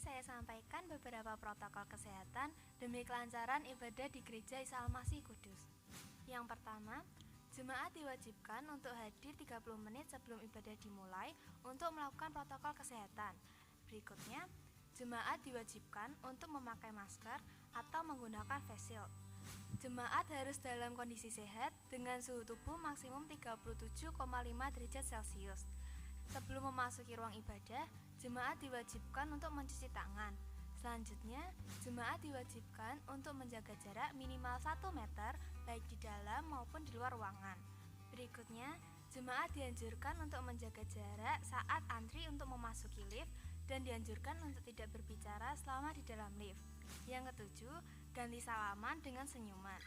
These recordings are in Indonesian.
saya sampaikan beberapa protokol kesehatan demi kelancaran ibadah di Gereja Isa Al-Masih Kudus. Yang pertama, jemaat diwajibkan untuk hadir 30 menit sebelum ibadah dimulai untuk melakukan protokol kesehatan. Berikutnya, jemaat diwajibkan untuk memakai masker atau menggunakan face shield. Jemaat harus dalam kondisi sehat dengan suhu tubuh maksimum 37,5 derajat Celcius. Sebelum memasuki ruang ibadah, jemaat diwajibkan untuk mencuci tangan. Selanjutnya, jemaat diwajibkan untuk menjaga jarak minimal 1 meter baik di dalam maupun di luar ruangan. Berikutnya, jemaat dianjurkan untuk menjaga jarak saat antri untuk memasuki lift dan dianjurkan untuk tidak berbicara selama di dalam lift. Yang ketujuh, ganti salaman dengan senyuman.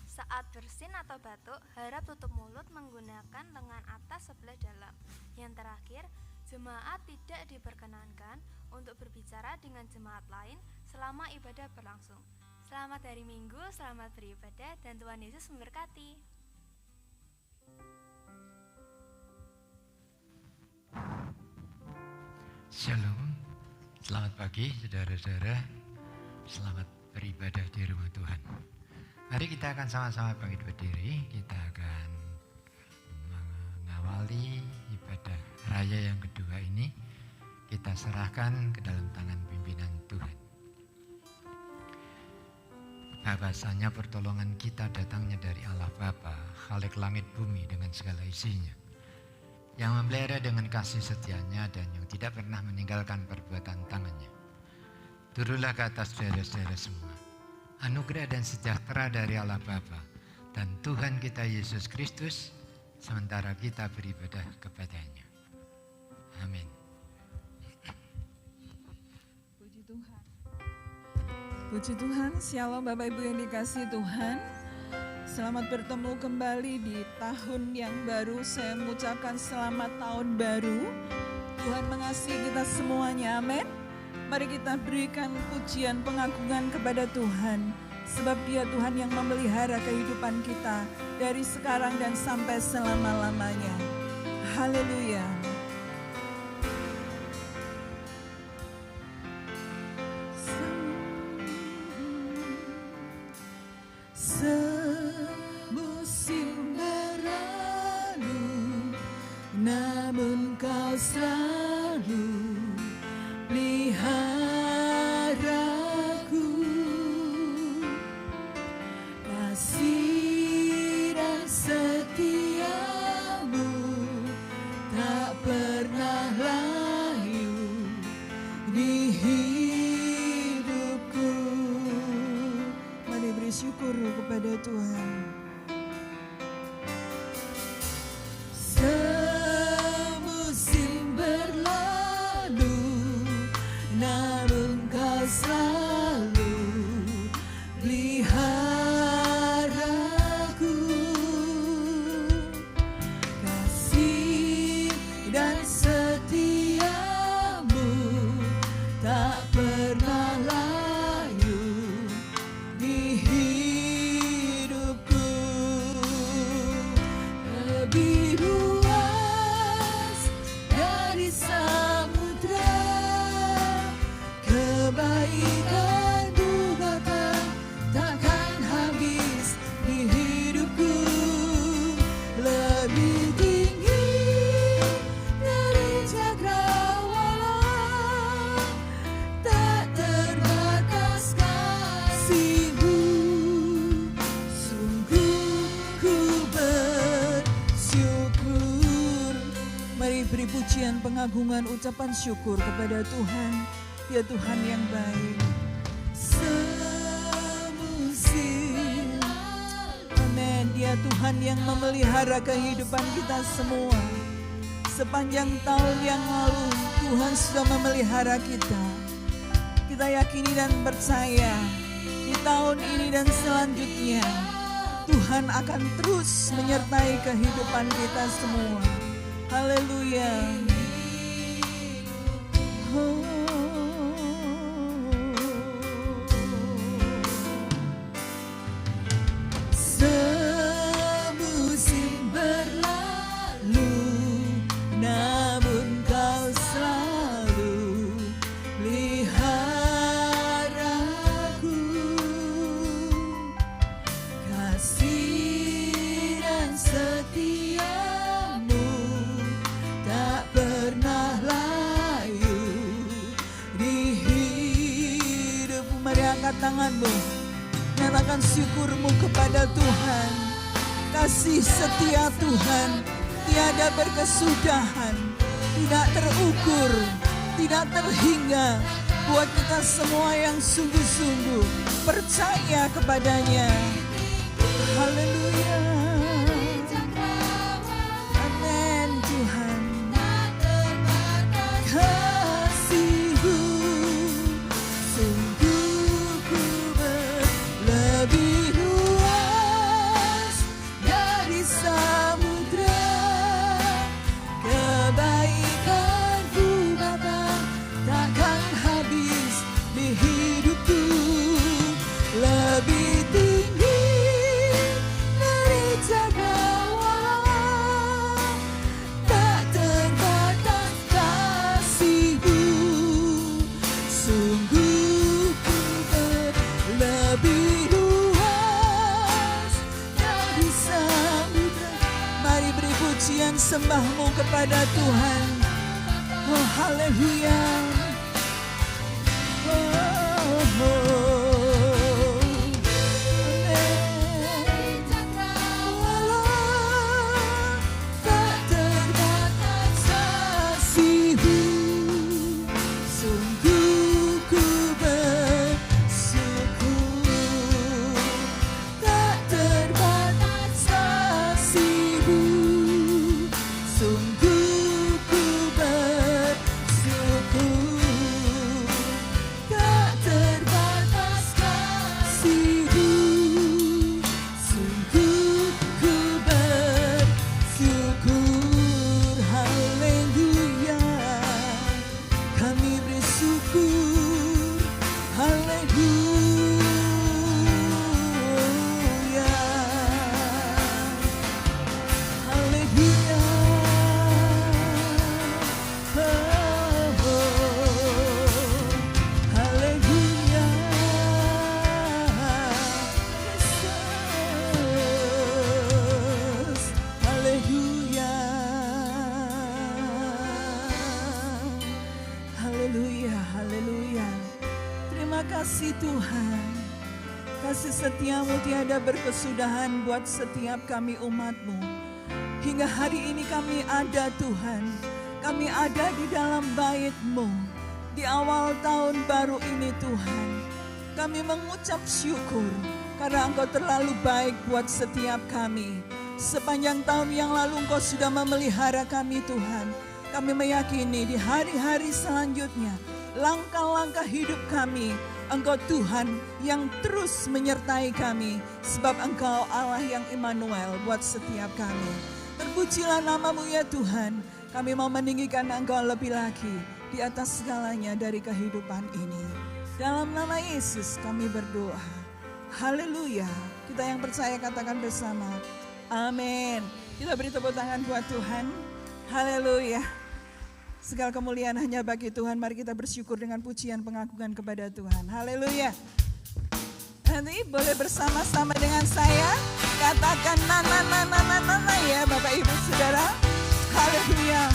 Saat bersin atau batuk, harap tutup mulut menggunakan lengan atas sebelah dalam. Yang terakhir, jemaat tidak diperkenankan untuk berbicara dengan jemaat lain selama ibadah berlangsung. Selamat hari Minggu, selamat beribadah, dan Tuhan Yesus memberkati. Shalom, selamat pagi saudara-saudara, selamat beribadah di rumah Tuhan. Mari kita akan sama-sama bangkit berdiri, kita akan mengawali ibadah raya yang kedua ini. Kita serahkan ke dalam tangan pimpinan Tuhan. Bahwasanya pertolongan kita datangnya dari Allah Bapa, Khalik langit bumi dengan segala isinya, yang memelihara dengan kasih setianya dan yang tidak pernah meninggalkan perbuatan tangannya. Turunlah ke atas saudara-saudara semua anugerah dan sejahtera dari Allah Bapa dan Tuhan kita Yesus Kristus sementara kita beribadah kepadanya. Amin. Puji Tuhan. Puji Tuhan, shalom Bapak Ibu yang dikasihi Tuhan. Selamat bertemu kembali di tahun yang baru. Saya mengucapkan selamat tahun baru. Tuhan mengasihi kita semuanya, amin. Mari kita berikan pujian pengagungan kepada Tuhan. Sebab Dia Tuhan yang memelihara kehidupan kita dari sekarang dan sampai selama-lamanya. Haleluya. Semusim berlalu, namun Kau selalu peliharaku. Kasih dan setiamu tak pernah layu di hidupku. Mari beri syukur kepada Tuhan. Semusim berlalu, namun Kau selalu peliharaku. Kasih dan setiamu tak pernah layu di hidupku. Lebih luas dari samudra, kebaikan-Mu takkan habis di hidupku. Lebih tinggi dari cakrawala, tak terbatas kasih-Mu. Sungguh ku bersyukur. Mari beri pujian pengagungan ucapan syukur kepada Tuhan. Dia Tuhan yang baik. Semusim, amin. Dia Tuhan yang memelihara kehidupan kita semua. Sepanjang tahun yang lalu Tuhan sudah memelihara kita. Kita yakini dan percaya di tahun ini dan selanjutnya Tuhan akan terus menyertai kehidupan kita semua. Haleluya. Semusim berlalu, namun Kau selalu lihat tanganmu, nyatakan syukurmu kepada Tuhan. Kasih setia Tuhan tiada berkesudahan, tidak terukur, tidak terhingga, buat kita semua yang sungguh-sungguh percaya kepadanya. Haleluya. Amin Tuhan. Kasih-Mu sungguh ku lebih luas dari samudra. Kebaikan-Mu Bapa takkan habis di hidupku, lebih tinggi dari cakrawala, tak terbatas kasih-Mu, sungguh ku lebih luas dari samudra. Mari beri pujian sembahmu kepada Tuhan. Oh haleluya. Kasih setiamu tiada berkesudahan buat setiap kami umat-Mu. Hingga hari ini kami ada Tuhan. Kami ada di dalam bait-Mu. Di awal tahun baru ini Tuhan. Kami mengucap syukur karena Engkau terlalu baik buat setiap kami. Sepanjang tahun yang lalu Engkau sudah memelihara kami Tuhan. Kami meyakini di hari-hari selanjutnya langkah-langkah hidup kami, Engkau Tuhan yang terus menyertai kami, sebab Engkau Allah yang Immanuel buat setiap kami. Terpujilah nama-Mu ya Tuhan, kami mau meninggikan Engkau lebih lagi di atas segalanya dari kehidupan ini. Dalam nama Yesus kami berdoa, haleluya. Kita yang percaya katakan bersama, amin. Kita beri tepuk tangan buat Tuhan, haleluya. Segala kemuliaan hanya bagi Tuhan. Mari kita bersyukur dengan pujian pengagungan kepada Tuhan. Haleluya. Nanti boleh bersama-sama dengan saya. Katakan na ya Bapak Ibu Saudara. Haleluya.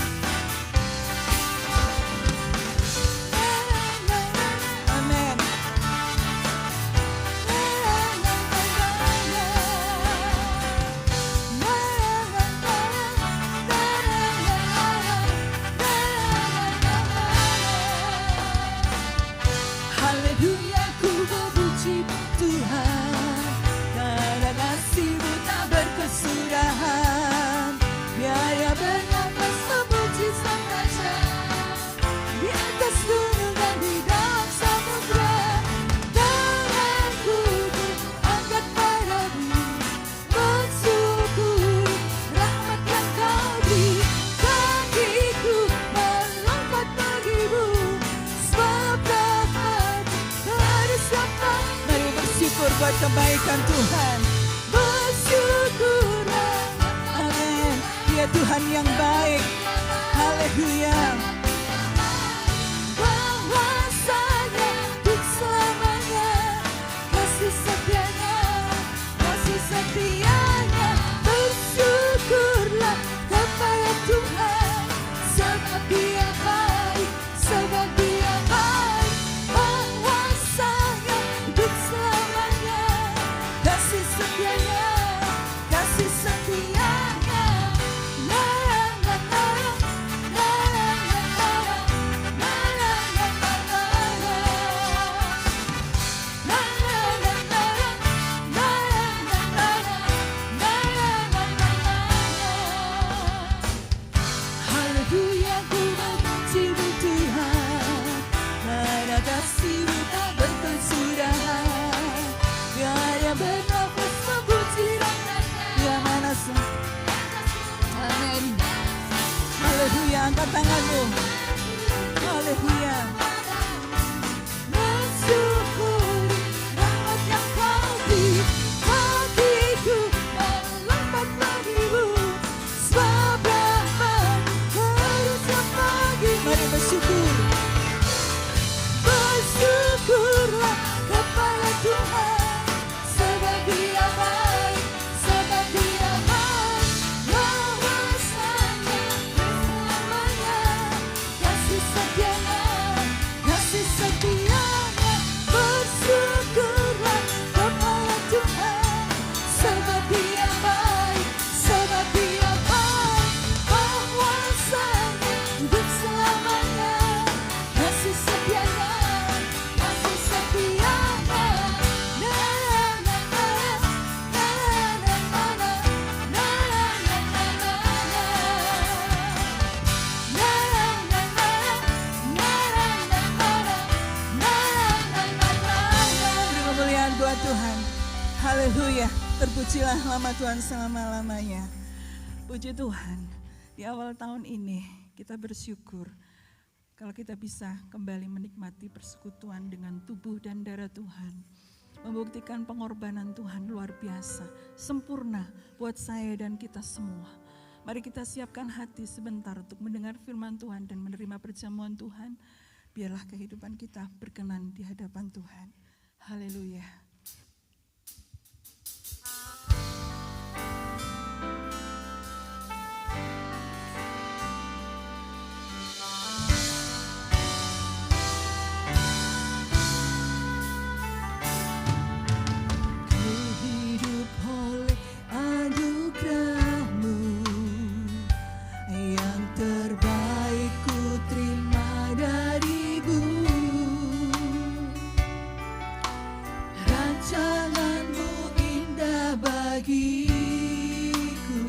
Amin. Haleluya, ku memuji Tuhan, karena kasih-Mu tak berkesudahan. Biarlah bernafas memuji Sang Raja, di atas gunung dan di dalam samudra. Tanganku angkat padamu, bersyukur rahmat yang Kau beri. Kakiku melompat bagimu, sebab mari bersyukur buat kebaikan Tuhan. Bersyukurlah, amin. Dia Tuhan yang baik, haleluya. Bahwasanya untuk selamanya, kasih setianya, kasih setianya. Bersyukurlah kepada Tuhan, sebab Dia baik, sebab Dia baik. Bahwasanya untuk selamanya. Haleluya, angkat tanganmu. Haleluya. Mensyukuri rahmat yang kau beri, hatiku melompat bagimu, sebab rahmat-Mu baru setiap pagi. Mari bersyukur. Bersyukurlah kepada Tuhan, sebab Dia baik, sebab Dia baik. Bahwasanya selamanya kasih setianya, kasih setianya. Bersyukurlah kepada Tuhan, sebab Dia baik, sebab Dia baik. Bahwasanya hidup selamanya kasih setianya, kasih setianya. Na na na na na na na na Beri kemuliaan buat Tuhan. Haleluya. Terpujilah nama Tuhan selama-lamanya. Puji Tuhan. Di awal tahun ini kita bersyukur kalau kita bisa kembali menikmati persekutuan dengan tubuh dan darah Tuhan. Membuktikan pengorbanan Tuhan luar biasa, sempurna buat saya dan kita semua. Mari kita siapkan hati sebentar untuk mendengar firman Tuhan dan menerima perjamuan Tuhan. Biarlah kehidupan kita berkenan di hadapan Tuhan. Haleluya. Ku hidup oleh anugerah-Mu, yang terbaik ku terima dari-Mu. Rancangan-Mu indah bagiku,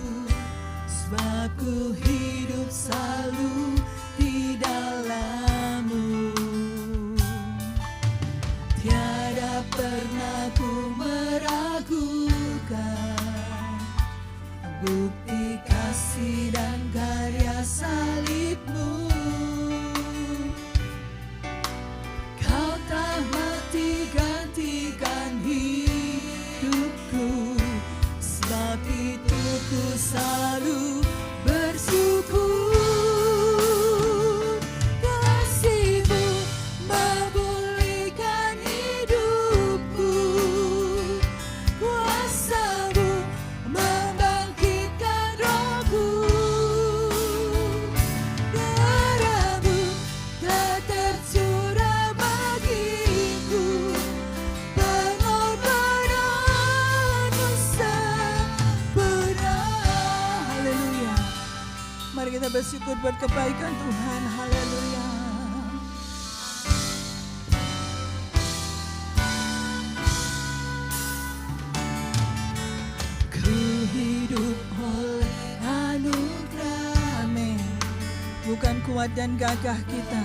sebab ku hidup selalu di dalam-Mu. Tiada pernah ku meragukan bukti kasih dan karya salib-Mu. Kau telah mati gantikan hidupku, sebab itu ku selalu bersyukur. Kasih-Mu memulihkan hidupku, kuasa-Mu membangkitkan rohku. Darah-Mu telah tercurah bagiku, pengorbanan-Mu sempurna. Haleluya. Mari kita bersyukur buat kebaikan Tuhan. Haleluya. Ku hidup oleh anugerah-Mu, bukan kuat dan gagah kita.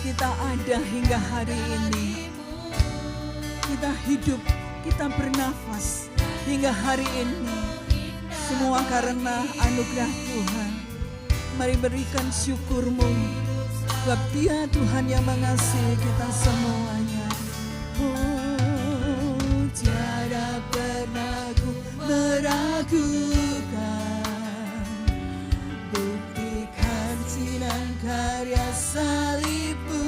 Kita ada hingga hari ini. Kita hidup, kita bernafas hingga hari ini. Semua karena anugerah Tuhan. Mari berikan syukur-Mu, sebab Dia Tuhan yang mengasihi kita semuanya. Oh, tiada pernah ku meragukan bukti kasih dan karya salib-Mu.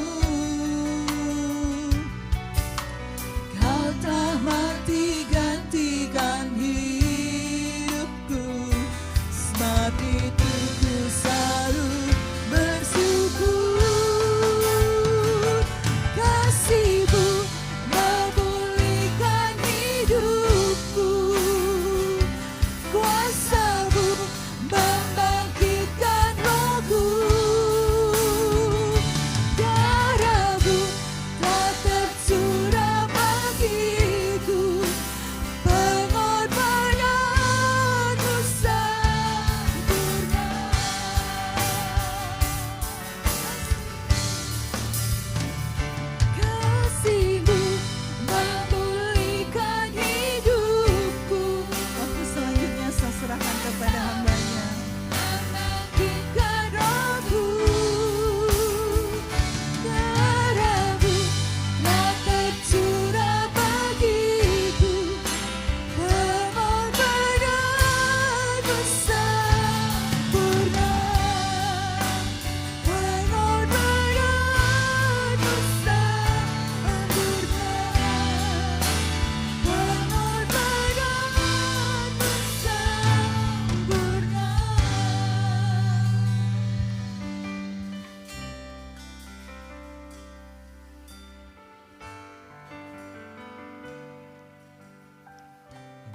Kau telah mati gantikan hidupku, sebab itu ku selalu bersyukur. Kasih-Mu memulihkan hidupku, kuasa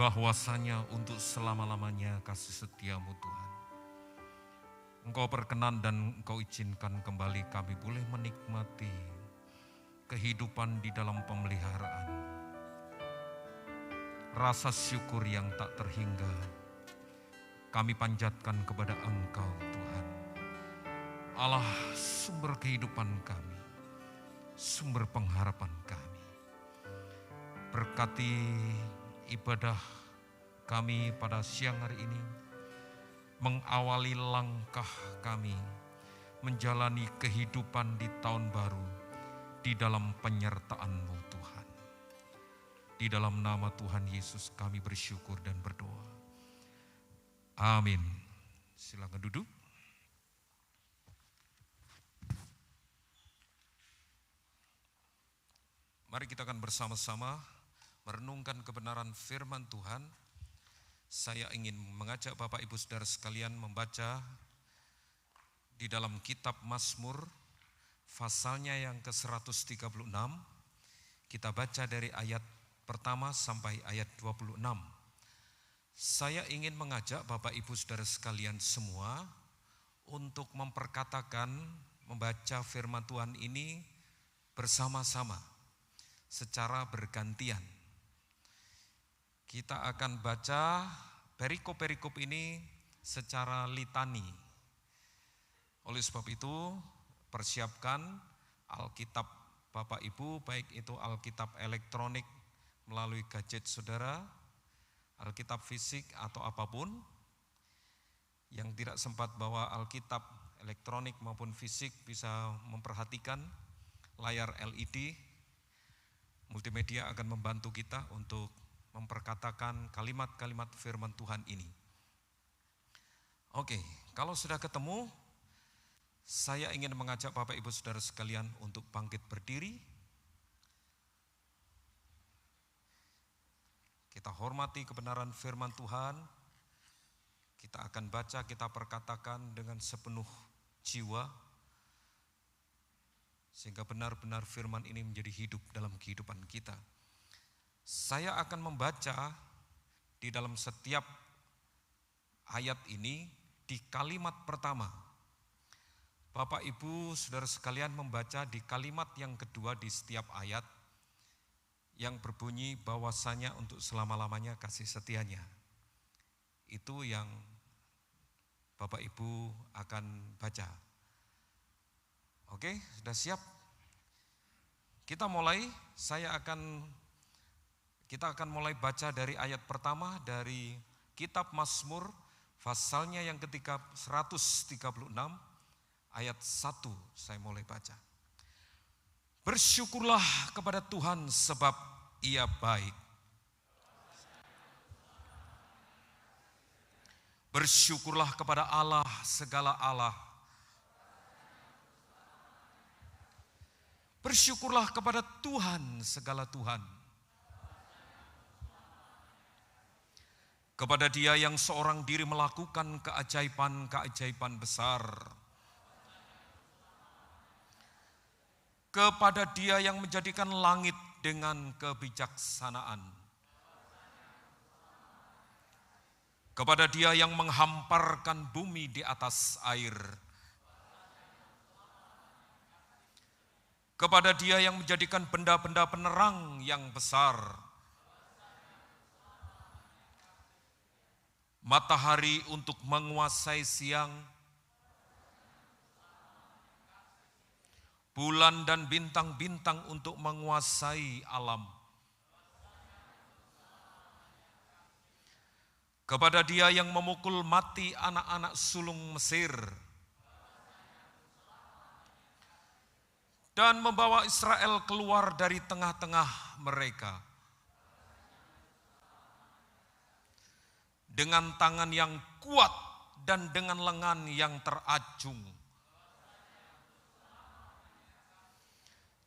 bahwasanya untuk selama-lamanya kasih setiamu Tuhan. Engkau berkenan dan Engkau izinkan kembali kami boleh menikmati kehidupan di dalam pemeliharaan. Rasa syukur yang tak terhingga kami panjatkan kepada Engkau Tuhan. Allah sumber kehidupan kami, sumber pengharapan kami. Berkati ibadah kami pada siang hari ini, mengawali langkah kami menjalani kehidupan di tahun baru di dalam penyertaan-Mu Tuhan. Di dalam nama Tuhan Yesus kami bersyukur dan berdoa. Amin. Silakan duduk. Mari kita akan bersama-sama merenungkan kebenaran firman Tuhan. Saya ingin mengajak Bapak Ibu Saudara sekalian membaca di dalam kitab Mazmur, pasalnya yang ke-136. Kita baca dari ayat pertama sampai ayat 26. Saya ingin mengajak Bapak Ibu Saudara sekalian semua untuk memperkatakan, membaca firman Tuhan ini bersama-sama secara bergantian. Kita akan baca perikop-perikop ini secara litani. Oleh sebab itu, persiapkan Alkitab Bapak Ibu, baik itu Alkitab elektronik melalui gadget saudara, Alkitab fisik atau apapun. Yang tidak sempat bawa Alkitab elektronik maupun fisik bisa memperhatikan layar LED. Multimedia akan membantu kita untuk memperkatakan kalimat-kalimat firman Tuhan ini. Oke, kalau sudah ketemu, saya ingin mengajak Bapak Ibu Saudara sekalian untuk bangkit berdiri. Kita hormati kebenaran firman Tuhan. Kita akan baca, kita perkatakan dengan sepenuh jiwa, sehingga benar-benar firman ini menjadi hidup dalam kehidupan kita. Saya akan membaca di dalam setiap ayat ini di kalimat pertama. Bapak Ibu Saudara sekalian membaca di kalimat yang kedua di setiap ayat yang berbunyi bahwasanya untuk selama-lamanya kasih setianya. Itu yang Bapak Ibu akan baca. Oke, sudah siap? Kita mulai, kita akan mulai baca dari ayat pertama dari kitab Mazmur, pasalnya yang ketika 136, ayat 1 saya mulai baca. Bersyukurlah kepada Tuhan sebab Ia baik. Bersyukurlah kepada Allah segala Allah. Bersyukurlah kepada Tuhan segala Tuhan. Kepada Dia yang seorang diri melakukan keajaiban-keajaiban besar. Kepada Dia yang menjadikan langit dengan kebijaksanaan. Kepada Dia yang menghamparkan bumi di atas air. Kepada Dia yang menjadikan benda-benda penerang yang besar. Matahari untuk menguasai siang, bulan dan bintang-bintang untuk menguasai alam. Kepada Dia yang memukul mati anak-anak sulung Mesir dan membawa Israel keluar dari tengah-tengah mereka. Dengan tangan yang kuat dan dengan lengan yang terajung.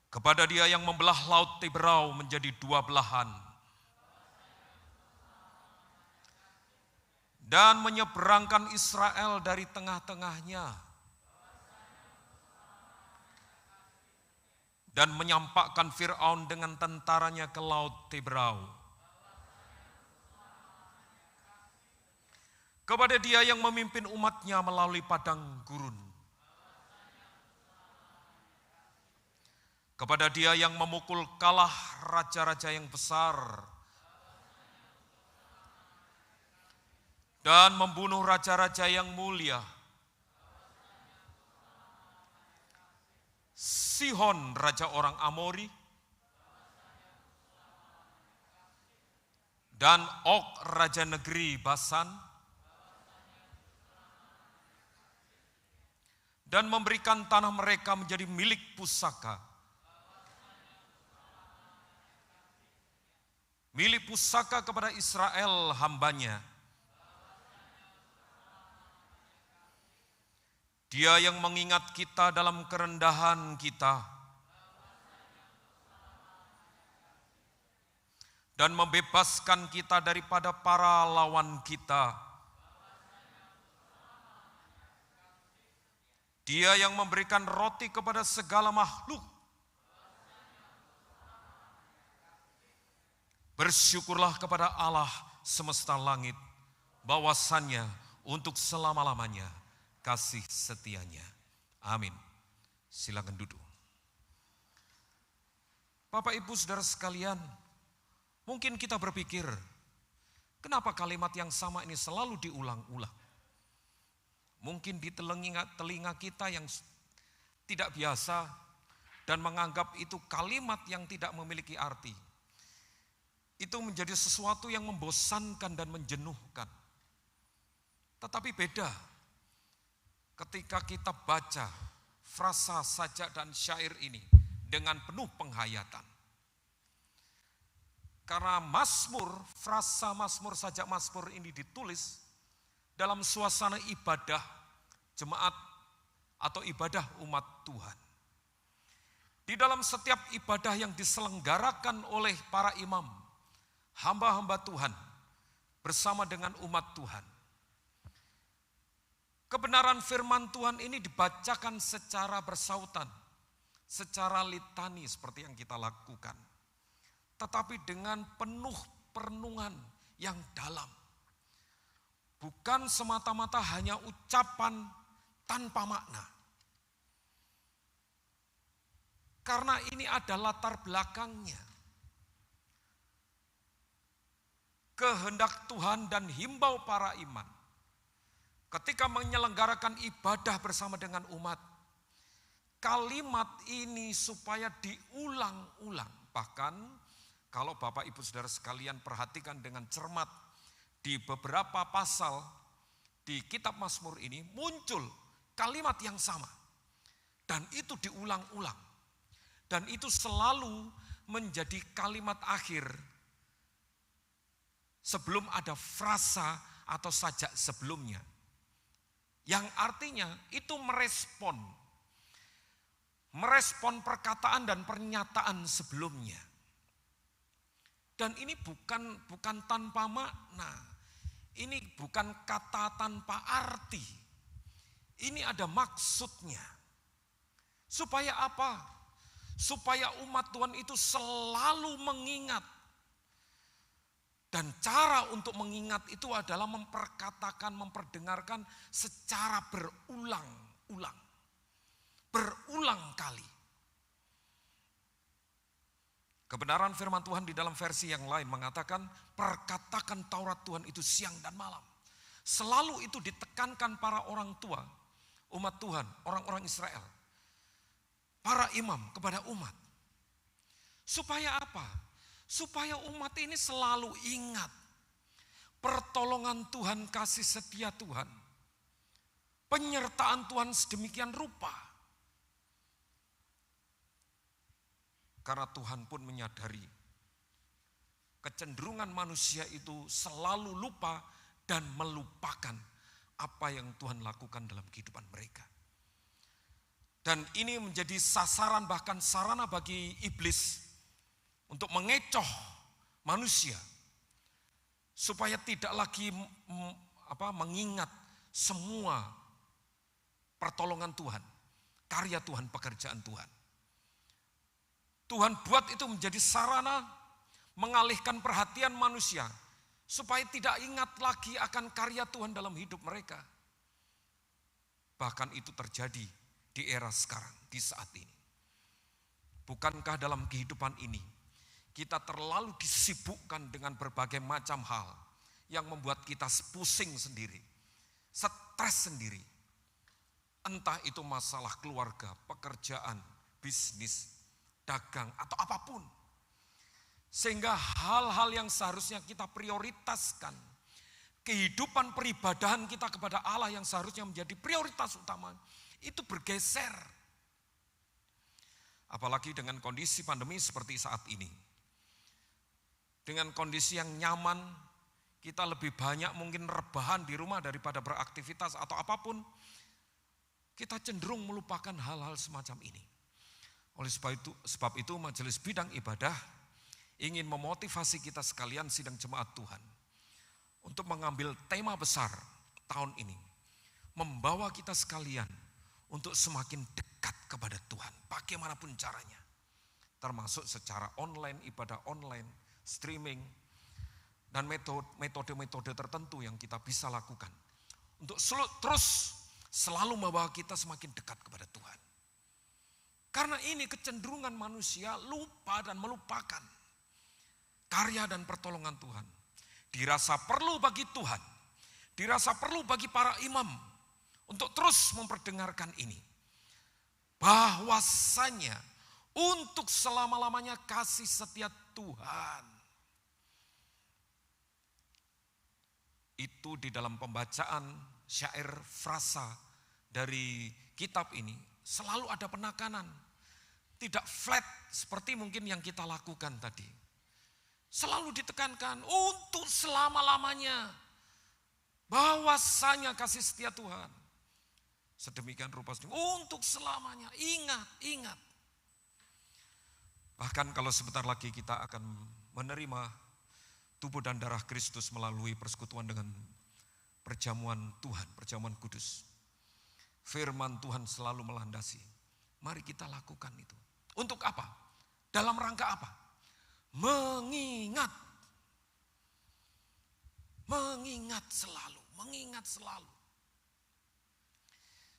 Kepada Dia yang membelah laut Tiberau menjadi dua belahan. Dan menyeberangkan Israel dari tengah-tengahnya. Dan menyampakkan Fir'aun dengan tentaranya ke laut Tiberau. kepada Dia yang memimpin umat-Nya melalui padang gurun, kepada Dia yang memukul kalah raja-raja yang besar dan membunuh raja-raja yang mulia, Sihon raja orang Amori, dan Og raja negeri Basan, dan memberikan tanah mereka menjadi milik pusaka. Milik pusaka kepada Israel hambanya. Dia yang mengingat kita dalam kerendahan kita dan membebaskan kita daripada para lawan kita. Dia yang memberikan roti kepada segala makhluk. Bersyukurlah kepada Allah semesta langit, bahwasannya untuk selama-lamanya kasih setianya. Amin. Silakan duduk. Bapak Ibu Saudara sekalian, mungkin kita berpikir, kenapa kalimat yang sama ini selalu diulang-ulang? Mungkin di telinga kita yang tidak biasa dan menganggap itu kalimat yang tidak memiliki arti. Itu menjadi sesuatu yang membosankan dan menjenuhkan. Tetapi beda ketika kita baca frasa, sajak, dan syair ini dengan penuh penghayatan. Karena Mazmur, frasa Mazmur, sajak Mazmur ini ditulis dalam suasana ibadah jemaat atau ibadah umat Tuhan. Di dalam setiap ibadah yang diselenggarakan oleh para imam, hamba-hamba Tuhan bersama dengan umat Tuhan, kebenaran firman Tuhan ini dibacakan secara bersautan, secara litani seperti yang kita lakukan. Tetapi dengan penuh perenungan yang dalam. Bukan semata-mata hanya ucapan tanpa makna. Karena ini ada latar belakangnya. Kehendak Tuhan dan himbau para iman ketika menyelenggarakan ibadah bersama dengan umat, kalimat ini supaya diulang-ulang. Bahkan kalau Bapak Ibu Saudara sekalian perhatikan dengan cermat, di beberapa pasal di kitab Mazmur ini muncul kalimat yang sama. Dan itu diulang-ulang. Dan itu selalu menjadi kalimat akhir sebelum ada frasa atau sajak sebelumnya. Yang artinya itu merespon perkataan dan pernyataan sebelumnya. Dan ini bukan tanpa makna. Ini bukan kata tanpa arti. Ini ada maksudnya. Supaya apa? Supaya umat Tuhan itu selalu mengingat. Dan cara untuk mengingat itu adalah memperkatakan, memperdengarkan secara berulang-ulang. Berulang kali. Kebenaran firman Tuhan di dalam versi yang lain mengatakan, perkatakan Taurat Tuhan itu siang dan malam. Selalu itu ditekankan para orang tua, umat Tuhan, orang-orang Israel. Para imam kepada umat. Supaya apa? Supaya umat ini selalu ingat pertolongan Tuhan, kasih setia Tuhan. Penyertaan Tuhan sedemikian rupa. Karena Tuhan pun menyadari kecenderungan manusia itu selalu lupa dan melupakan apa yang Tuhan lakukan dalam kehidupan mereka. Dan ini menjadi sasaran bahkan sarana bagi iblis untuk mengecoh manusia supaya tidak lagi mengingat semua pertolongan Tuhan, karya Tuhan, pekerjaan Tuhan. Tuhan buat itu menjadi sarana mengalihkan perhatian manusia supaya tidak ingat lagi akan karya Tuhan dalam hidup mereka. Bahkan itu terjadi di era sekarang, di saat ini. Bukankah dalam kehidupan ini kita terlalu disibukkan dengan berbagai macam hal yang membuat kita pusing sendiri, stres sendiri. Entah itu masalah keluarga, pekerjaan, bisnis, dagang, atau apapun. Sehingga hal-hal yang seharusnya kita prioritaskan, kehidupan peribadahan kita kepada Allah yang seharusnya menjadi prioritas utama, itu bergeser. Apalagi dengan kondisi pandemi seperti saat ini. Dengan kondisi yang nyaman, kita lebih banyak mungkin rebahan di rumah daripada beraktivitas atau apapun. Kita cenderung melupakan hal-hal semacam ini. Oleh sebab itu majelis bidang ibadah ingin memotivasi kita sekalian sidang jemaat Tuhan untuk mengambil tema besar tahun ini. Membawa kita sekalian untuk semakin dekat kepada Tuhan. Bagaimanapun caranya. Termasuk secara online, ibadah online, streaming, dan metode-metode tertentu yang kita bisa lakukan. Untuk terus selalu membawa kita semakin dekat kepada Tuhan. Karena ini kecenderungan manusia lupa dan melupakan karya dan pertolongan Tuhan. Dirasa perlu bagi Tuhan, dirasa perlu bagi para imam untuk terus memperdengarkan ini. Bahwasanya untuk selama-lamanya kasih setia Tuhan. Itu di dalam pembacaan syair frasa dari kitab ini selalu ada penekanan. Tidak flat seperti mungkin yang kita lakukan tadi. Selalu ditekankan untuk selama-lamanya. Bahwasanya kasih setia Tuhan. Sedemikian rupa untuk selamanya. Ingat. Bahkan kalau sebentar lagi kita akan menerima tubuh dan darah Kristus melalui persekutuan dengan perjamuan Tuhan, perjamuan kudus. Firman Tuhan selalu melandasi. Mari kita lakukan itu. Untuk apa? Dalam rangka apa? Mengingat selalu.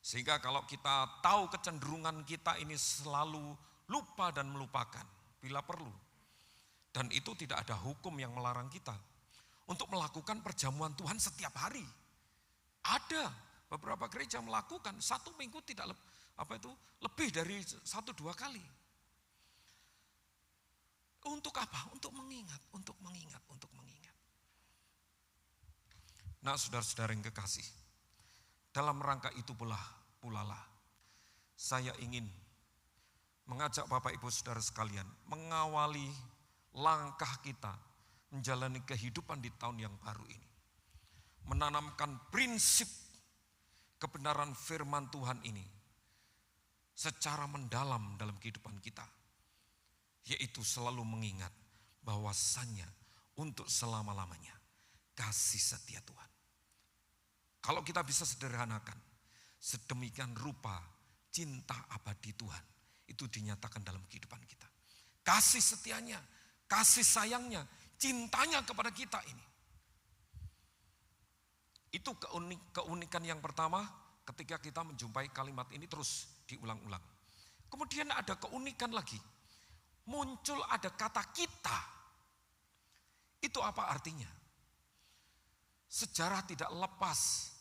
Sehingga kalau kita tahu kecenderungan kita ini selalu lupa dan melupakan bila perlu. Dan itu tidak ada hukum yang melarang kita untuk melakukan perjamuan Tuhan setiap hari. Ada beberapa gereja melakukan 1 minggu tidak lebih dari 1-2 kali. Untuk apa? Untuk mengingat. Nah, saudara-saudara yang kekasih, dalam rangka itu pula saya ingin mengajak Bapak Ibu Saudara sekalian mengawali langkah kita menjalani kehidupan di tahun yang baru ini. Menanamkan prinsip kebenaran firman Tuhan ini secara mendalam dalam kehidupan kita. Yaitu selalu mengingat bahwasannya untuk selama-lamanya kasih setia Tuhan. Kalau kita bisa sederhanakan, sedemikian rupa cinta abadi Tuhan itu dinyatakan dalam kehidupan kita. Kasih setianya, kasih sayangnya, cintanya kepada kita ini. Itu keunikan yang pertama ketika kita menjumpai kalimat ini terus diulang-ulang. Kemudian ada keunikan lagi. Muncul ada kata kita. Itu apa artinya? Sejarah tidak lepas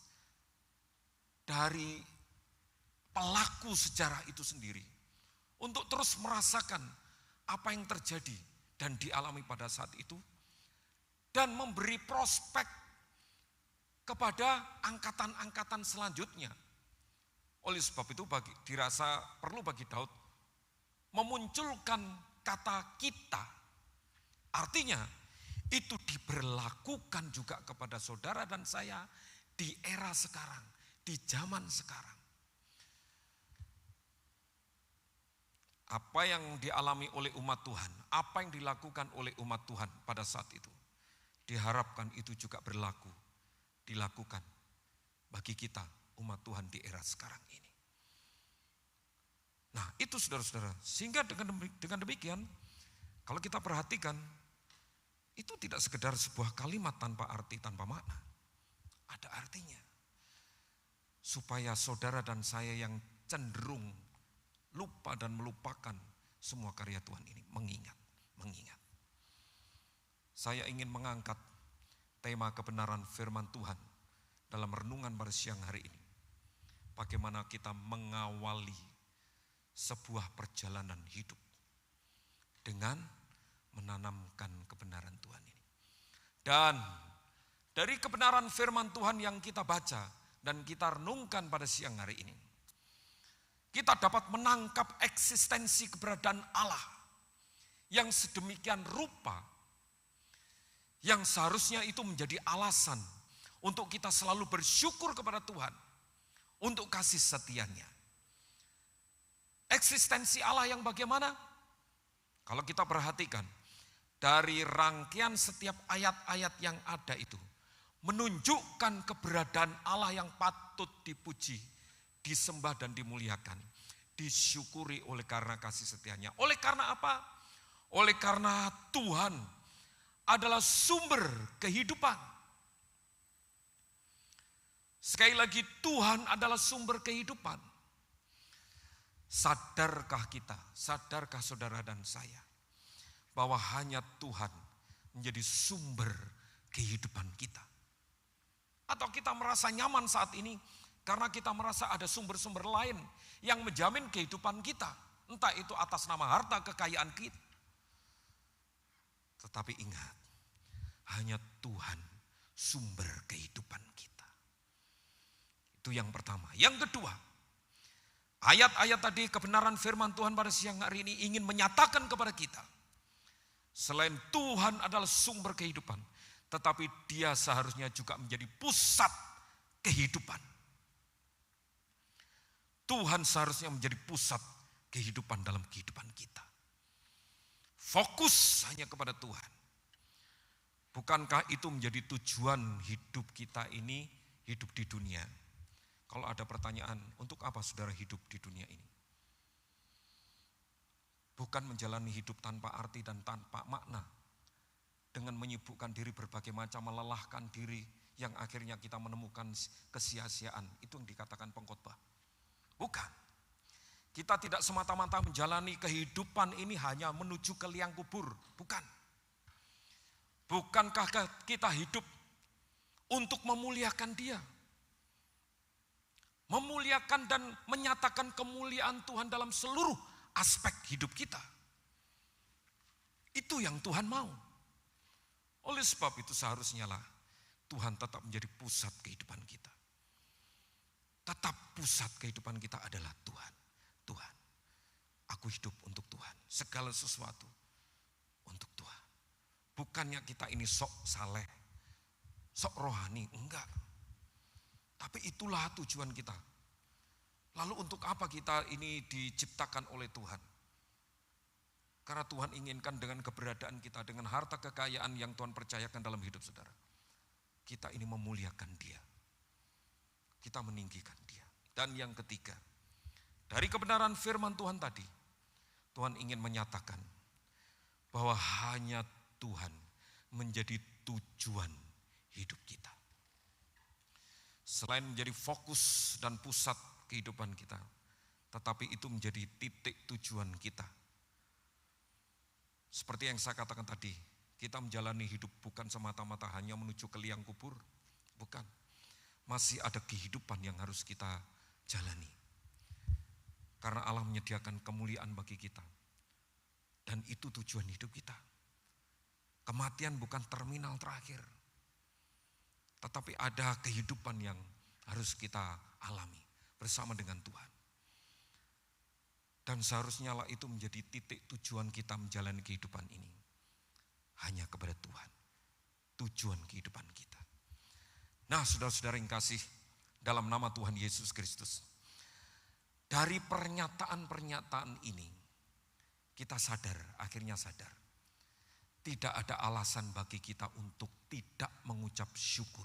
dari pelaku sejarah itu sendiri. Untuk terus merasakan apa yang terjadi dan dialami pada saat itu. Dan memberi prospek kepada angkatan-angkatan selanjutnya. Oleh sebab itu dirasa perlu bagi Daud memunculkan kata kita. Artinya itu diberlakukan juga kepada saudara dan saya di era sekarang, di zaman sekarang. Apa yang dialami oleh umat Tuhan, apa yang dilakukan oleh umat Tuhan pada saat itu, diharapkan itu juga berlaku, dilakukan bagi kita umat Tuhan di era sekarang ini. Nah itu saudara-saudara, sehingga dengan demikian kalau kita perhatikan itu tidak sekedar sebuah kalimat tanpa arti, tanpa makna. Ada artinya. Supaya saudara dan saya yang cenderung lupa dan melupakan semua karya Tuhan ini mengingat. Saya ingin mengangkat tema kebenaran firman Tuhan dalam renungan pada siang hari ini. Bagaimana kita mengawali sebuah perjalanan hidup dengan menanamkan kebenaran Tuhan ini. Dan dari kebenaran firman Tuhan yang kita baca dan kita renungkan pada siang hari ini, kita dapat menangkap eksistensi keberadaan Allah yang sedemikian rupa, yang seharusnya itu menjadi alasan untuk kita selalu bersyukur kepada Tuhan untuk kasih setianya. Eksistensi Allah yang bagaimana? Kalau kita perhatikan dari rangkaian setiap ayat-ayat yang ada itu menunjukkan keberadaan Allah yang patut dipuji, disembah dan dimuliakan, disyukuri oleh karena kasih setianya. Oleh karena apa? Oleh karena Tuhan adalah sumber kehidupan. Sekali lagi, Tuhan adalah sumber kehidupan. Sadarkah kita, sadarkah saudara dan saya, bahwa hanya Tuhan menjadi sumber kehidupan kita? Atau kita merasa nyaman saat ini karena kita merasa ada sumber-sumber lain yang menjamin kehidupan kita. Entah itu atas nama harta kekayaan kita. Tetapi ingat, hanya Tuhan sumber kehidupan kita. Itu yang pertama. Yang kedua, ayat-ayat tadi kebenaran firman Tuhan pada siang hari ini ingin menyatakan kepada kita, selain Tuhan adalah sumber kehidupan, tetapi Dia seharusnya juga menjadi pusat kehidupan. Tuhan seharusnya menjadi pusat kehidupan dalam kehidupan kita. Fokus hanya kepada Tuhan. Bukankah itu menjadi tujuan hidup kita ini, hidup di dunia? Kalau ada pertanyaan, untuk apa saudara hidup di dunia ini? Bukan menjalani hidup tanpa arti dan tanpa makna. Dengan menyibukkan diri berbagai macam, melelahkan diri yang akhirnya kita menemukan kesia-siaan. Itu yang dikatakan pengkhotbah. Bukan. Kita tidak semata-mata menjalani kehidupan ini hanya menuju ke liang kubur. Bukan. Bukankah kita hidup untuk memuliakan Dia? Memuliakan dan menyatakan kemuliaan Tuhan dalam seluruh aspek hidup kita. Itu yang Tuhan mau. Oleh sebab itu seharusnya lah Tuhan tetap menjadi pusat kehidupan kita. Tetap pusat kehidupan kita adalah Tuhan. Tuhan, aku hidup untuk Tuhan. Segala sesuatu untuk Tuhan. Bukannya kita ini sok saleh, sok rohani, enggak. Tapi itulah tujuan kita. Lalu untuk apa kita ini diciptakan oleh Tuhan? Karena Tuhan inginkan dengan keberadaan kita, dengan harta kekayaan yang Tuhan percayakan dalam hidup saudara. Kita ini memuliakan Dia. Kita meninggikan Dia. Dan yang ketiga, dari kebenaran firman Tuhan tadi, Tuhan ingin menyatakan bahwa hanya Tuhan menjadi tujuan hidup kita. Selain menjadi fokus dan pusat kehidupan kita, tetapi itu menjadi titik tujuan kita. Seperti yang saya katakan tadi, kita menjalani hidup bukan semata-mata hanya menuju ke liang kubur, bukan. Masih ada kehidupan yang harus kita jalani. Karena Allah menyediakan kemuliaan bagi kita. Dan itu tujuan hidup kita. Kematian bukan terminal terakhir. Tetapi ada kehidupan yang harus kita alami bersama dengan Tuhan. Dan seharusnya lah itu menjadi titik tujuan kita menjalani kehidupan ini. Hanya kepada Tuhan. Tujuan kehidupan kita. Nah, saudara-saudara yang kasih dalam nama Tuhan Yesus Kristus. Dari pernyataan-pernyataan ini, kita sadar, akhirnya sadar. Tidak ada alasan bagi kita untuk tidak mengucap syukur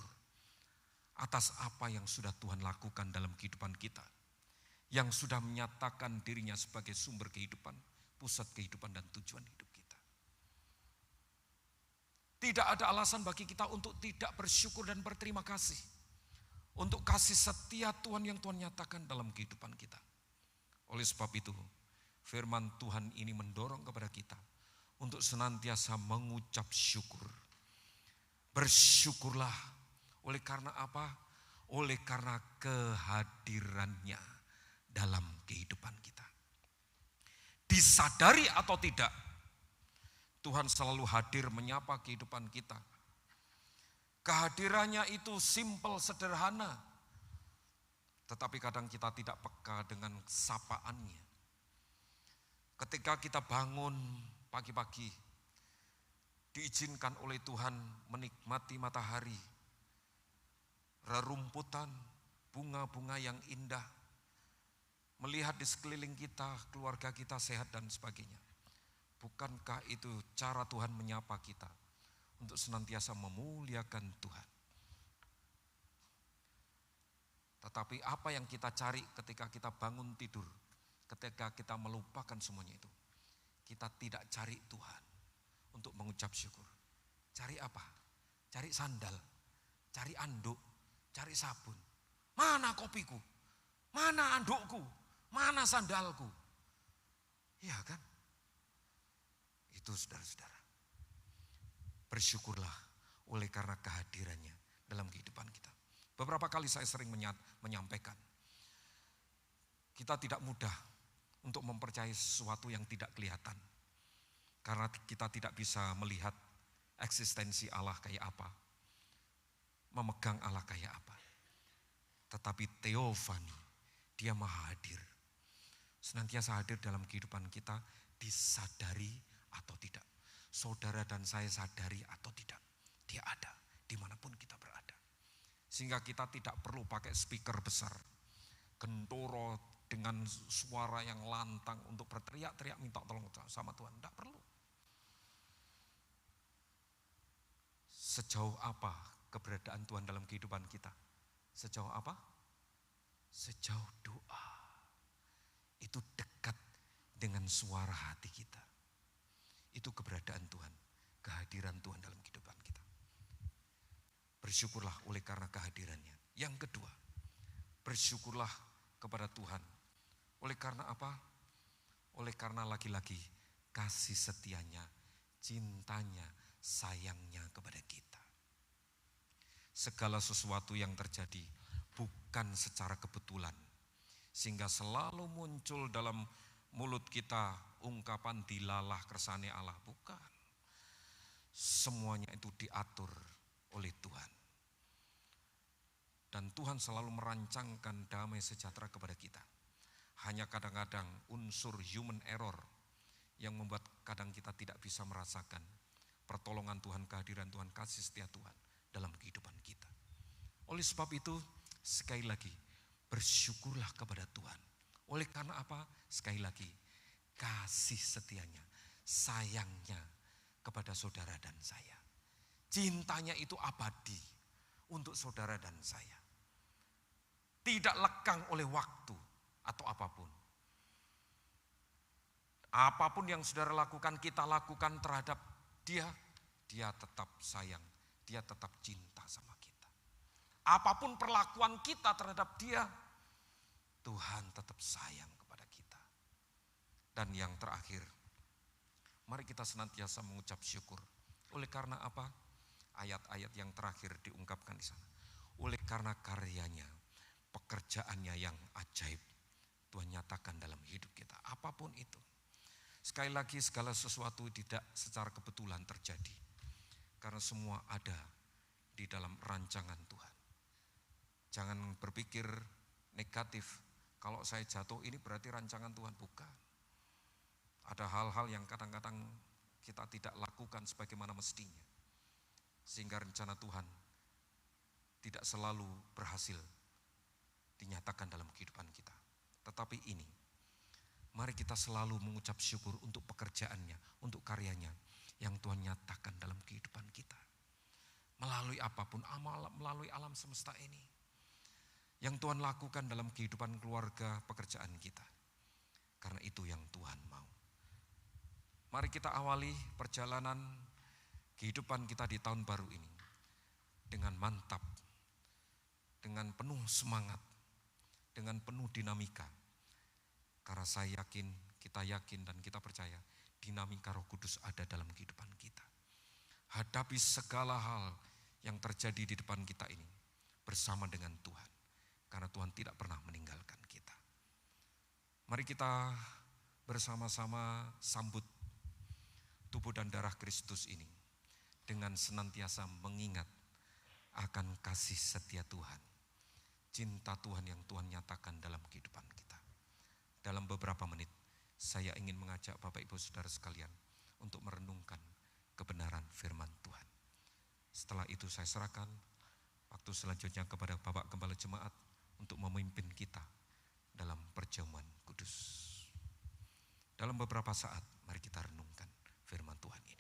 atas apa yang sudah Tuhan lakukan dalam kehidupan kita. Yang sudah menyatakan dirinya sebagai sumber kehidupan, pusat kehidupan dan tujuan hidup kita. Tidak ada alasan bagi kita untuk tidak bersyukur dan berterima kasih. Untuk kasih setia Tuhan yang Tuhan nyatakan dalam kehidupan kita. Oleh sebab itu, firman Tuhan ini mendorong kepada kita untuk senantiasa mengucap syukur. Bersyukurlah. Oleh karena apa? Oleh karena kehadirannya dalam kehidupan kita. Disadari atau tidak, Tuhan selalu hadir menyapa kehidupan kita. Kehadirannya itu simple, sederhana. Tetapi kadang kita tidak peka dengan sapaannya. Ketika kita bangun pagi-pagi, diizinkan oleh Tuhan menikmati matahari, rerumputan, bunga-bunga yang indah, melihat di sekeliling kita, keluarga kita sehat dan sebagainya. Bukankah itu cara Tuhan menyapa kita untuk senantiasa memuliakan Tuhan? Tetapi apa yang kita cari ketika kita bangun tidur, ketika kita melupakan semuanya itu? Kita tidak cari Tuhan untuk mengucap syukur. Cari apa? Cari sandal, cari anduk, cari sabun. Mana kopiku? Mana andukku? Mana sandalku? Iya kan? Itu saudara-saudara. Bersyukurlah oleh karena kehadirannya dalam kehidupan kita. Beberapa kali saya sering menyampaikan, kita tidak mudah untuk mempercayai sesuatu yang tidak kelihatan. Karena kita tidak bisa melihat eksistensi Allah kayak apa, memegang Allah kayak apa. Tetapi Theophany, dia maha hadir. Senantiasa hadir dalam kehidupan kita, disadari atau tidak. Saudara dan saya sadari atau tidak, dia ada dimanapun kita berada. Sehingga kita tidak perlu pakai speaker besar, gendoro dengan suara yang lantang untuk berteriak-teriak minta tolong sama Tuhan. Tidak perlu. Sejauh apa keberadaan Tuhan dalam kehidupan kita? Sejauh apa? Sejauh doa. Itu dekat dengan suara hati kita. Itu keberadaan Tuhan, kehadiran Tuhan dalam kehidupan kita. Bersyukurlah oleh karena kehadirannya. Yang kedua, bersyukurlah kepada Tuhan. Oleh karena apa? Oleh karena lagi-lagi kasih setianya, cintanya, sayangnya kepada kita. Segala sesuatu yang terjadi bukan secara kebetulan. Sehingga selalu muncul dalam mulut kita ungkapan dilalah kersane Allah. Bukan. Semuanya itu diatur oleh Tuhan. Dan Tuhan selalu merancangkan damai sejahtera kepada kita. Hanya kadang-kadang unsur human error yang membuat kadang kita tidak bisa merasakan pertolongan Tuhan, kehadiran Tuhan, kasih setia Tuhan dalam kehidupan kita. Oleh sebab itu, sekali lagi, bersyukurlah kepada Tuhan. Oleh karena apa? Sekali lagi, kasih setianya, sayangnya kepada saudara dan saya. Cintanya itu abadi untuk saudara dan saya. Tidak lekang oleh waktu atau apapun. Apapun yang saudara lakukan, kita lakukan terhadap dia, dia tetap sayang, dia tetap cinta sama kita. Apapun perlakuan kita terhadap dia, Tuhan tetap sayang kepada kita. Dan yang terakhir, mari kita senantiasa mengucap syukur. Oleh karena apa? Ayat-ayat yang terakhir diungkapkan di sana. Oleh karena karyanya, pekerjaannya yang ajaib, Tuhan nyatakan dalam hidup kita. Apapun itu. Sekali lagi, segala sesuatu tidak secara kebetulan terjadi. Karena semua ada di dalam rancangan Tuhan. Jangan berpikir negatif. Kalau saya jatuh ini berarti rancangan Tuhan. Bukan. Ada hal-hal yang kadang-kadang kita tidak lakukan sebagaimana mestinya. Sehingga rencana Tuhan tidak selalu berhasil dinyatakan dalam kehidupan kita. Tetapi ini, mari kita selalu mengucap syukur untuk pekerjaannya, untuk karyanya yang Tuhan nyatakan dalam kehidupan kita. Melalui apapun, melalui alam semesta ini. Yang Tuhan lakukan dalam kehidupan keluarga, pekerjaan kita. Karena itu yang Tuhan mau. Mari kita awali perjalanan kehidupan kita di tahun baru ini dengan mantap, dengan penuh semangat, dengan penuh dinamika. Karena saya yakin, kita yakin dan kita percaya dinamika Roh Kudus ada dalam kehidupan kita. Hadapi segala hal yang terjadi di depan kita ini bersama dengan Tuhan. Karena Tuhan tidak pernah meninggalkan kita. Mari kita bersama-sama sambut tubuh dan darah Kristus ini dengan senantiasa mengingat akan kasih setia Tuhan, cinta Tuhan yang Tuhan nyatakan dalam kehidupan kita. Dalam beberapa menit, saya ingin mengajak Bapak Ibu Saudara sekalian untuk merenungkan kebenaran firman Tuhan. Setelah itu saya serahkan waktu selanjutnya kepada Bapak Gembala Jemaat untuk memimpin kita dalam perjamuan kudus. Dalam beberapa saat, mari kita renungkan firman Tuhan ini.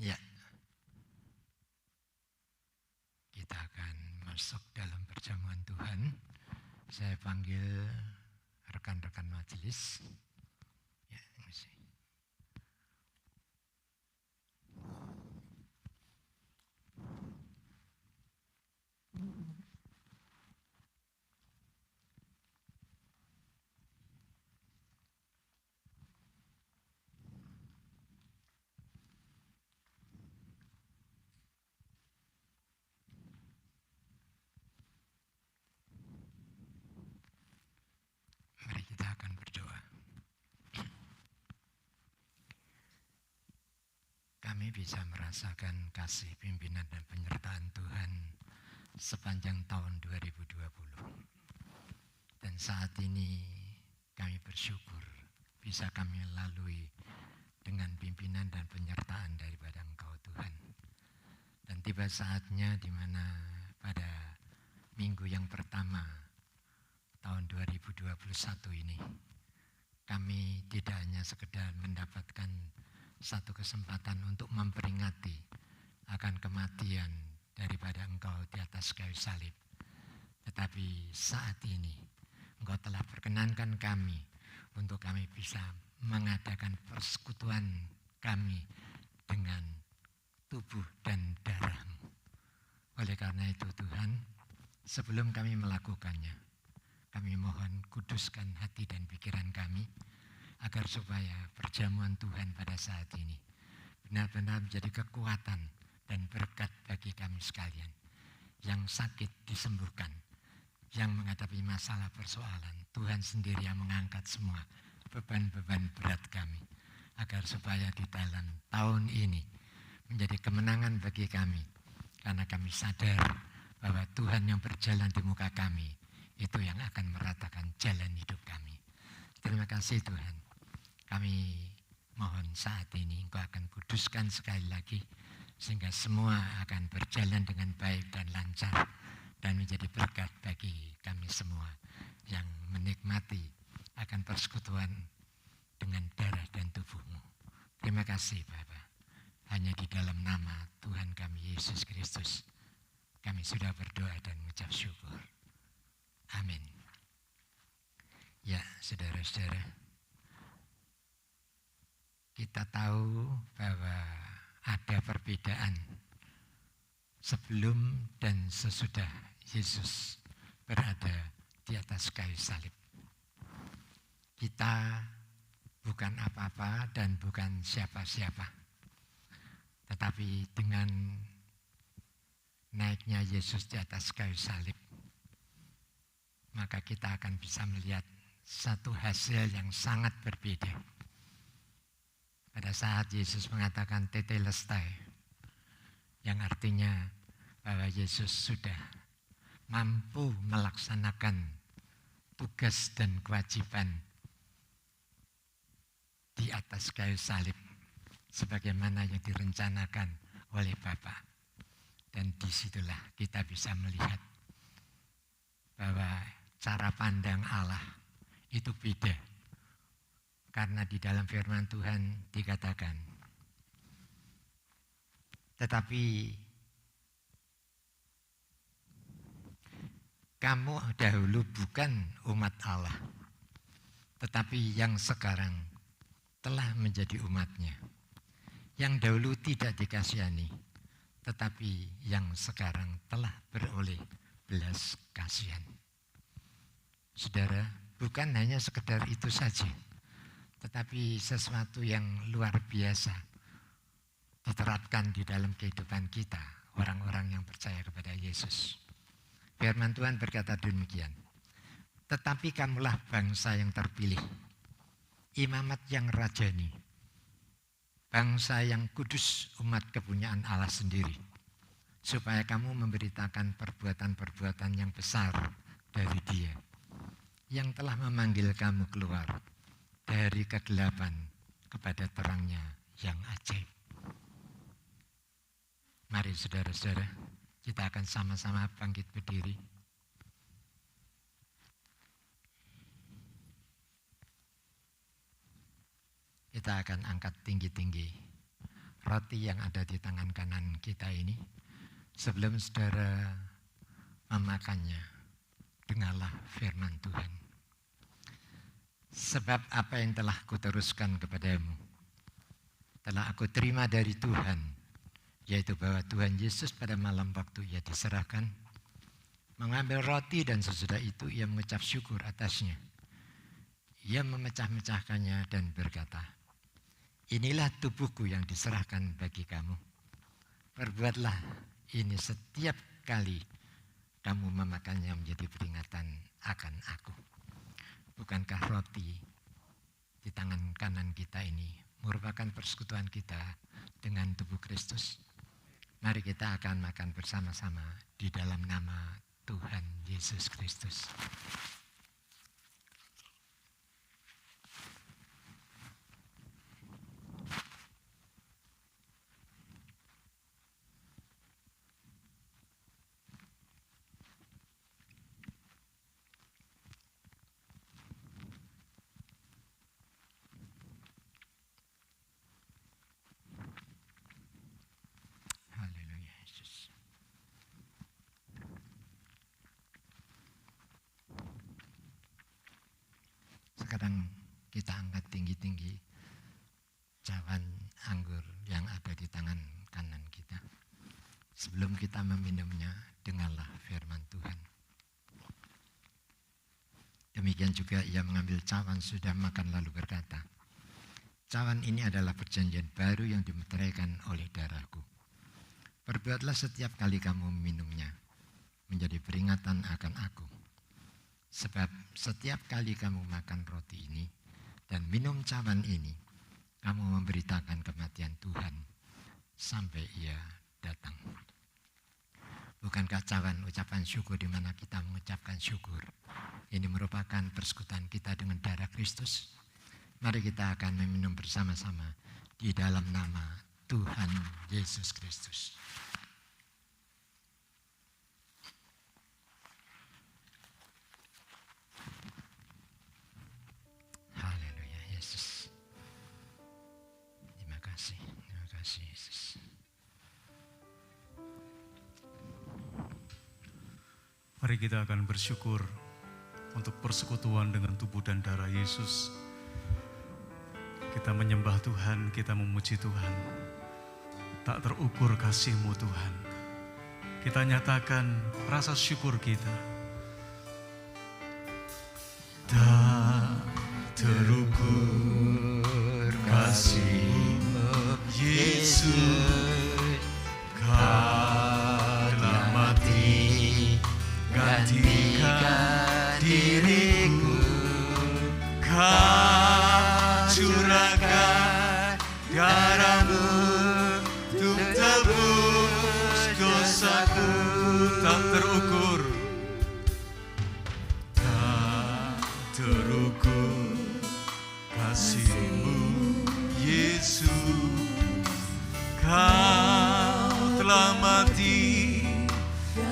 Ya, kita akan masuk dalam perjamuan Tuhan. Saya panggil rekan-rekan majelis. Ya, masih. Mari kita akan berdoa. Kami bisa merasakan kasih pimpinan dan penyertaan Tuhan sepanjang tahun 2020. Dan saat ini kami bersyukur bisa kami lalui dengan pimpinan dan penyertaan daripada Engkau Tuhan. Dan tiba saatnya di mana pada minggu yang pertama tahun 2021 ini kami tidak hanya sekedar mendapatkan satu kesempatan untuk memperingati akan kematian daripada Engkau di atas kayu salib, tetapi saat ini Engkau telah perkenankan kami untuk kami bisa mengadakan persekutuan kami dengan tubuh dan darah-Mu. Oleh karena itu Tuhan, sebelum kami melakukannya, kami mohon kuduskan hati dan pikiran kami, agar supaya perjamuan Tuhan pada saat ini benar-benar menjadi kekuatan dan berkat bagi kami sekalian. Yang sakit disembuhkan, yang menghadapi masalah persoalan, Tuhan sendiri yang mengangkat semua beban-beban berat kami, agar supaya di dalam tahun ini menjadi kemenangan bagi kami. Karena kami sadar bahwa Tuhan yang berjalan di muka kami, itu yang akan meratakan jalan hidup kami. Terima kasih Tuhan. Kami mohon saat ini Engkau akan kuduskan sekali lagi, sehingga semua akan berjalan dengan baik dan lancar, dan menjadi berkat bagi kami semua yang menikmati akan persekutuan dengan darah dan tubuh-Mu. Terima kasih Bapa. Hanya di dalam nama Tuhan kami Yesus Kristus kami sudah berdoa dan mengucap syukur. Amin. Ya, saudara-saudara, kita tahu bahwa ada perbedaan sebelum dan sesudah Yesus berada di atas kayu salib. Kita bukan apa-apa dan bukan siapa-siapa. Tetapi dengan naiknya Yesus di atas kayu salib, maka kita akan bisa melihat satu hasil yang sangat berbeda. Pada saat Yesus mengatakan tetelestai, yang artinya bahwa Yesus sudah mampu melaksanakan tugas dan kewajiban di atas kayu salib sebagaimana yang direncanakan oleh Bapa. Dan disitulah kita bisa melihat bahwa cara pandang Allah itu beda. Karena di dalam firman Tuhan dikatakan, tetapi kamu dahulu bukan umat Allah, tetapi yang sekarang telah menjadi umatnya. Yang dahulu tidak dikasihani, tetapi yang sekarang telah beroleh belas kasihan. Saudara, bukan hanya sekedar itu saja, tetapi sesuatu yang luar biasa diterapkan di dalam kehidupan kita, orang-orang yang percaya kepada Yesus. Firman Tuhan berkata demikian, tetapi kamulah bangsa yang terpilih, imamat yang rajani, bangsa yang kudus, umat kepunyaan Allah sendiri, supaya kamu memberitakan perbuatan-perbuatan yang besar dari Dia, yang telah memanggil kamu keluar dari kegelapan kepada terangnya yang ajaib. Mari saudara-saudara, kita akan sama-sama bangkit berdiri. Kita akan angkat tinggi-tinggi roti yang ada di tangan kanan kita ini. Sebelum saudara memakannya, dengarlah firman Tuhan. Sebab apa yang telah kuteruskan kepadamu, telah aku terima dari Tuhan, yaitu bahwa Tuhan Yesus pada malam waktu Ia diserahkan, mengambil roti dan sesudah itu Ia mengucap syukur atasnya. Ia memecah-mecahkannya dan berkata, inilah tubuhku yang diserahkan bagi kamu. Perbuatlah ini setiap kali kamu memakannya menjadi peringatan akan aku. Bukankah roti di tangan kanan kita ini merupakan persekutuan kita dengan tubuh Kristus? Mari kita akan makan bersama-sama di dalam nama Tuhan Yesus Kristus. Sekarang kita angkat tinggi-tinggi cawan anggur yang ada di tangan kanan kita. Sebelum kita meminumnya, dengarlah firman Tuhan. Demikian juga ia mengambil cawan sudah makan lalu berkata, cawan ini adalah perjanjian baru yang dimeteraikan oleh darahku. Perbuatlah setiap kali kamu meminumnya, menjadi peringatan akan aku. Sebab setiap kali kamu makan roti ini dan minum cawan ini, kamu memberitakan kematian Tuhan sampai ia datang. Bukankah ucapan syukur di mana kita mengucapkan syukur ini merupakan persekutuan kita dengan darah Kristus? Mari kita akan meminum bersama-sama di dalam nama Tuhan Yesus Kristus. Haleluya Yesus. Terima kasih Yesus. Mari kita akan bersyukur untuk persekutuan dengan tubuh dan darah Yesus. Kita menyembah Tuhan, kita memuji Tuhan. Tak terukur kasih-Mu Tuhan. Kita nyatakan rasa syukur kita. Tak terukur kasih-Mu Yesus. Kau telah mati gantikan diriku, Kau curahkan darah-Mu untuk tebus dosaku. Tak terukur, tak terukur kasih-Mu Yesus. Kau telah mati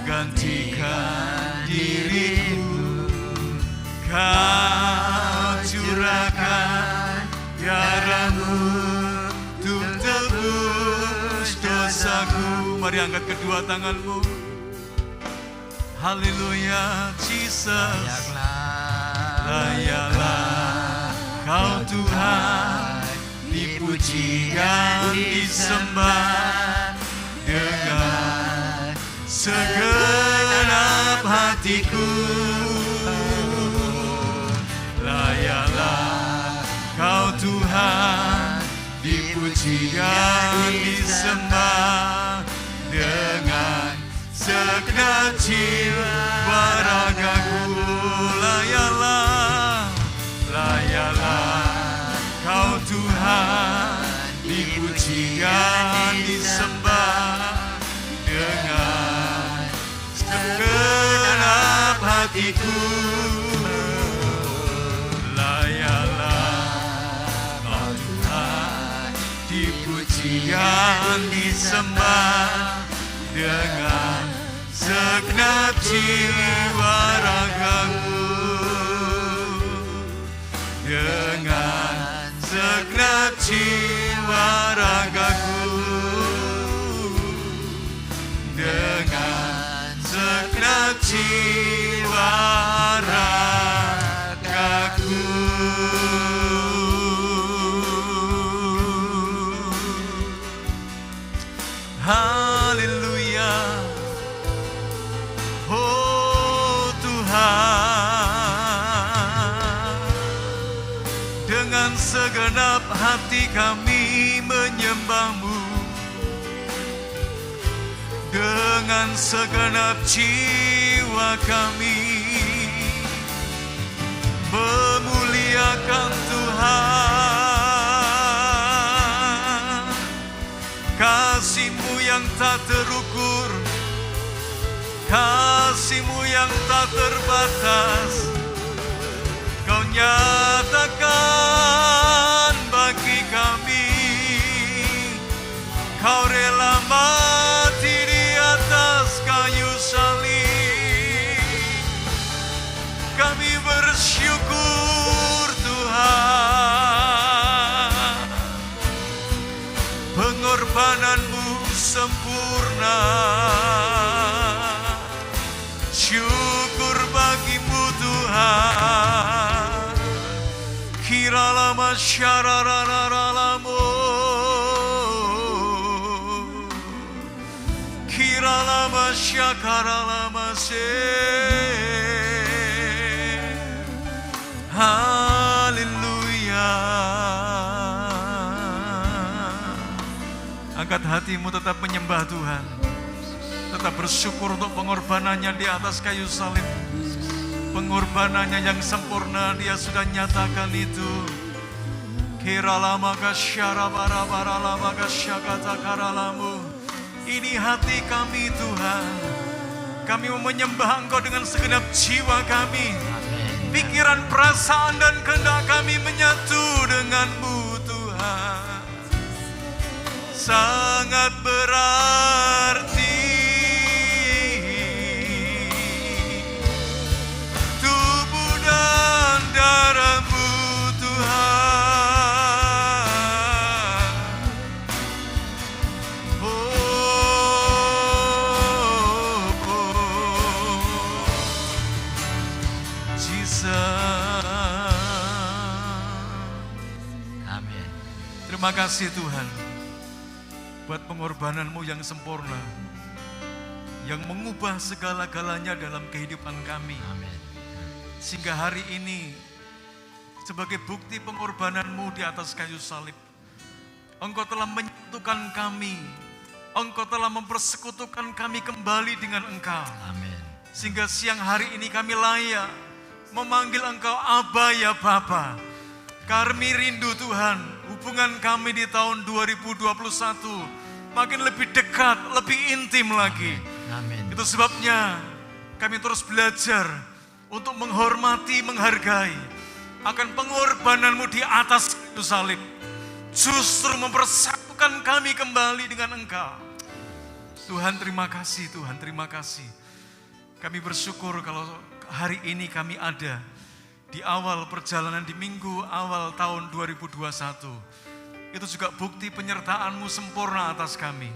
gantikan diriku, Kau curahkan darah-Mu untuk tebus dosaku. Mari angkat kedua tanganmu. Haleluya Jesus. Layaklah Kau Tuhan, dipuji dan disembah dengan segenap hatiku. Layaklah Kau Tuhan, dipuji dan disembah dengan segenap jiwa ragaku. Layaklah Kau Tuhan, dipuji dan disembah dengan segenap hatiku. Layaklah Kau Tuhan, dipuji dan disembah dengan segenap jiwa ragaku. Dengan segenap jiwa ragaku. Dengan segenap jiwa ragaku. Haleluya. Oh Tuhan, dengan segenap hati kami menyembah-Mu. Dengan segenap jiwa kami memuliakan Tuhan. Kasih-Mu yang tak terukur, kasih-Mu yang tak terbatas, Kau nyatakan bagi kami. Kau rela mati di atas kayu salib. Kami bersyukur Tuhan, pengorbanan-Mu sempurna. Syukur bagi-Mu Tuhan. Kiralama syararararalamo, kiralama syakaralama se. Haleluya. Angkat hatimu, tetap menyembah Tuhan. Tetap bersyukur untuk pengorbanannya di atas kayu salib. Pengorbanannya yang sempurna, Dia sudah nyatakan itu. Ini hati kami Tuhan. Kami mau menyembah Engkau dengan segenap jiwa kami. Pikiran, perasaan, dan kehendak kami menyatu dengan-Mu Tuhan. Sangat berarti tubuh dan darah-Mu Tuhan. Jesus. Amin. Terima kasih Tuhan buat pengorbanan-Mu yang sempurna, yang mengubah segala-galanya dalam kehidupan kami. Amin. Sehingga hari ini sebagai bukti pengorbanan-Mu di atas kayu salib, Engkau telah menyatukan kami, Engkau telah mempersekutukan kami kembali dengan Engkau. Amin. Sehingga siang hari ini kami layak memanggil Engkau Aba ya Bapa. Kami rindu Tuhan, hubungan kami di tahun 2021 makin lebih dekat, lebih intim lagi. Amin. Itu sebabnya kami terus belajar untuk menghormati, menghargai akan pengorbanan-Mu di atas kayu salib. Justru mempersatukan kami kembali dengan Engkau. Tuhan terima kasih, Tuhan terima kasih. Kami bersyukur kalau hari ini kami ada di awal perjalanan di minggu awal tahun 2021. Itu juga bukti penyertaan-Mu sempurna atas kami.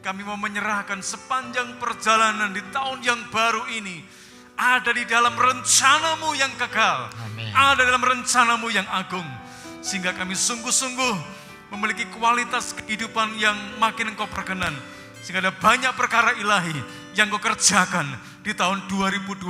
Kami mau menyerahkan sepanjang perjalanan di tahun yang baru ini ada di dalam rencana-Mu yang kekal. Amin. Ada dalam rencana-Mu yang agung. Sehingga kami sungguh-sungguh memiliki kualitas kehidupan yang makin Engkau perkenan. Sehingga ada banyak perkara ilahi yang Engkau kerjakan di tahun 2021.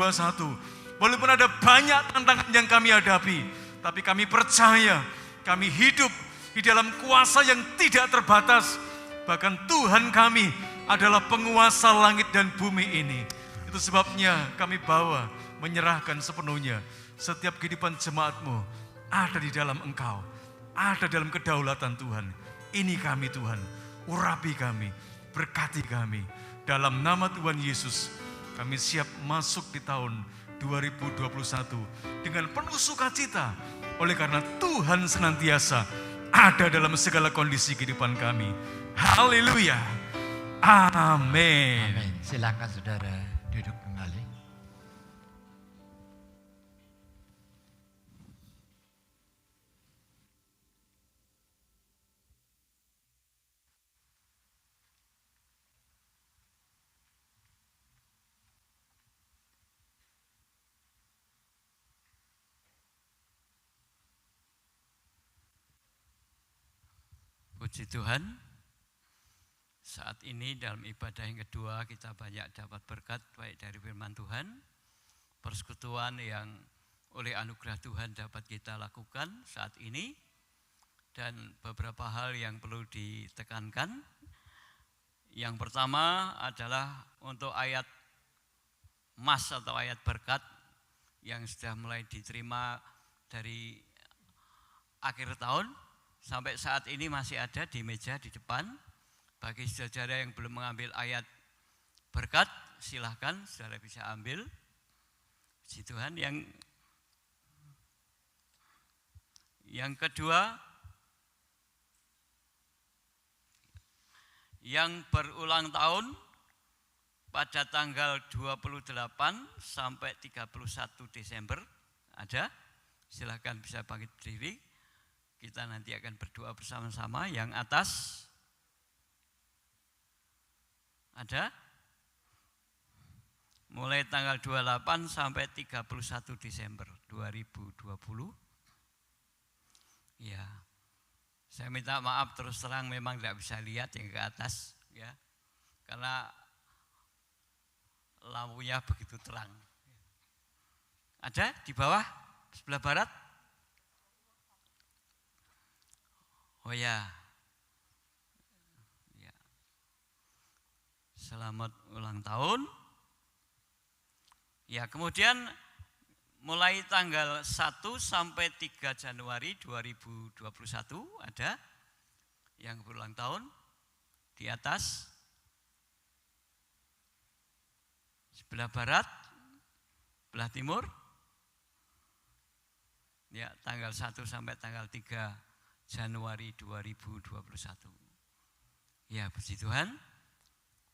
Walaupun ada banyak tantangan yang kami hadapi, tapi kami percaya kami hidup di dalam kuasa yang tidak terbatas. Bahkan Tuhan kami adalah penguasa langit dan bumi ini. Itu sebabnya kami bawa, menyerahkan sepenuhnya. Setiap kehidupan jemaat-Mu ada di dalam Engkau, ada dalam kedaulatan Tuhan. Ini kami Tuhan, urapi kami, berkati kami. Dalam nama Tuhan Yesus, kami siap masuk di tahun 2021 dengan penuh sukacita. Oleh karena Tuhan senantiasa ada dalam segala kondisi kehidupan kami. Haleluya. Amin. Amin. Silakan saudara duduk kembali. Puji Tuhan, saat ini dalam ibadah yang kedua kita banyak dapat berkat baik dari firman Tuhan, persekutuan yang oleh anugerah Tuhan dapat kita lakukan saat ini, dan beberapa hal yang perlu ditekankan. Yang pertama adalah untuk ayat emas atau ayat berkat yang sudah mulai diterima dari akhir tahun. Sampai saat ini masih ada di meja di depan. Bagi saudara yang belum mengambil ayat berkat, silahkan saudara bisa ambil. Puji Tuhan. Yang kedua, yang berulang tahun pada tanggal 28 sampai 31 Desember ada. Silahkan bisa bangkit berdiri. Kita nanti akan berdoa bersama-sama. Yang atas ada, mulai tanggal 28 sampai 31 Desember 2020. Ya, saya minta maaf terus terang memang tidak bisa lihat yang ke atas, ya, karena lampunya begitu terang. Ada di bawah sebelah barat? Oh ya, ya. Selamat ulang tahun. Ya, kemudian mulai tanggal 1 sampai 3 Januari 2021 ada yang berulang tahun di atas sebelah barat, sebelah timur. Ya, tanggal 1 sampai tanggal 3 Januari 2021. Ya, puji Tuhan.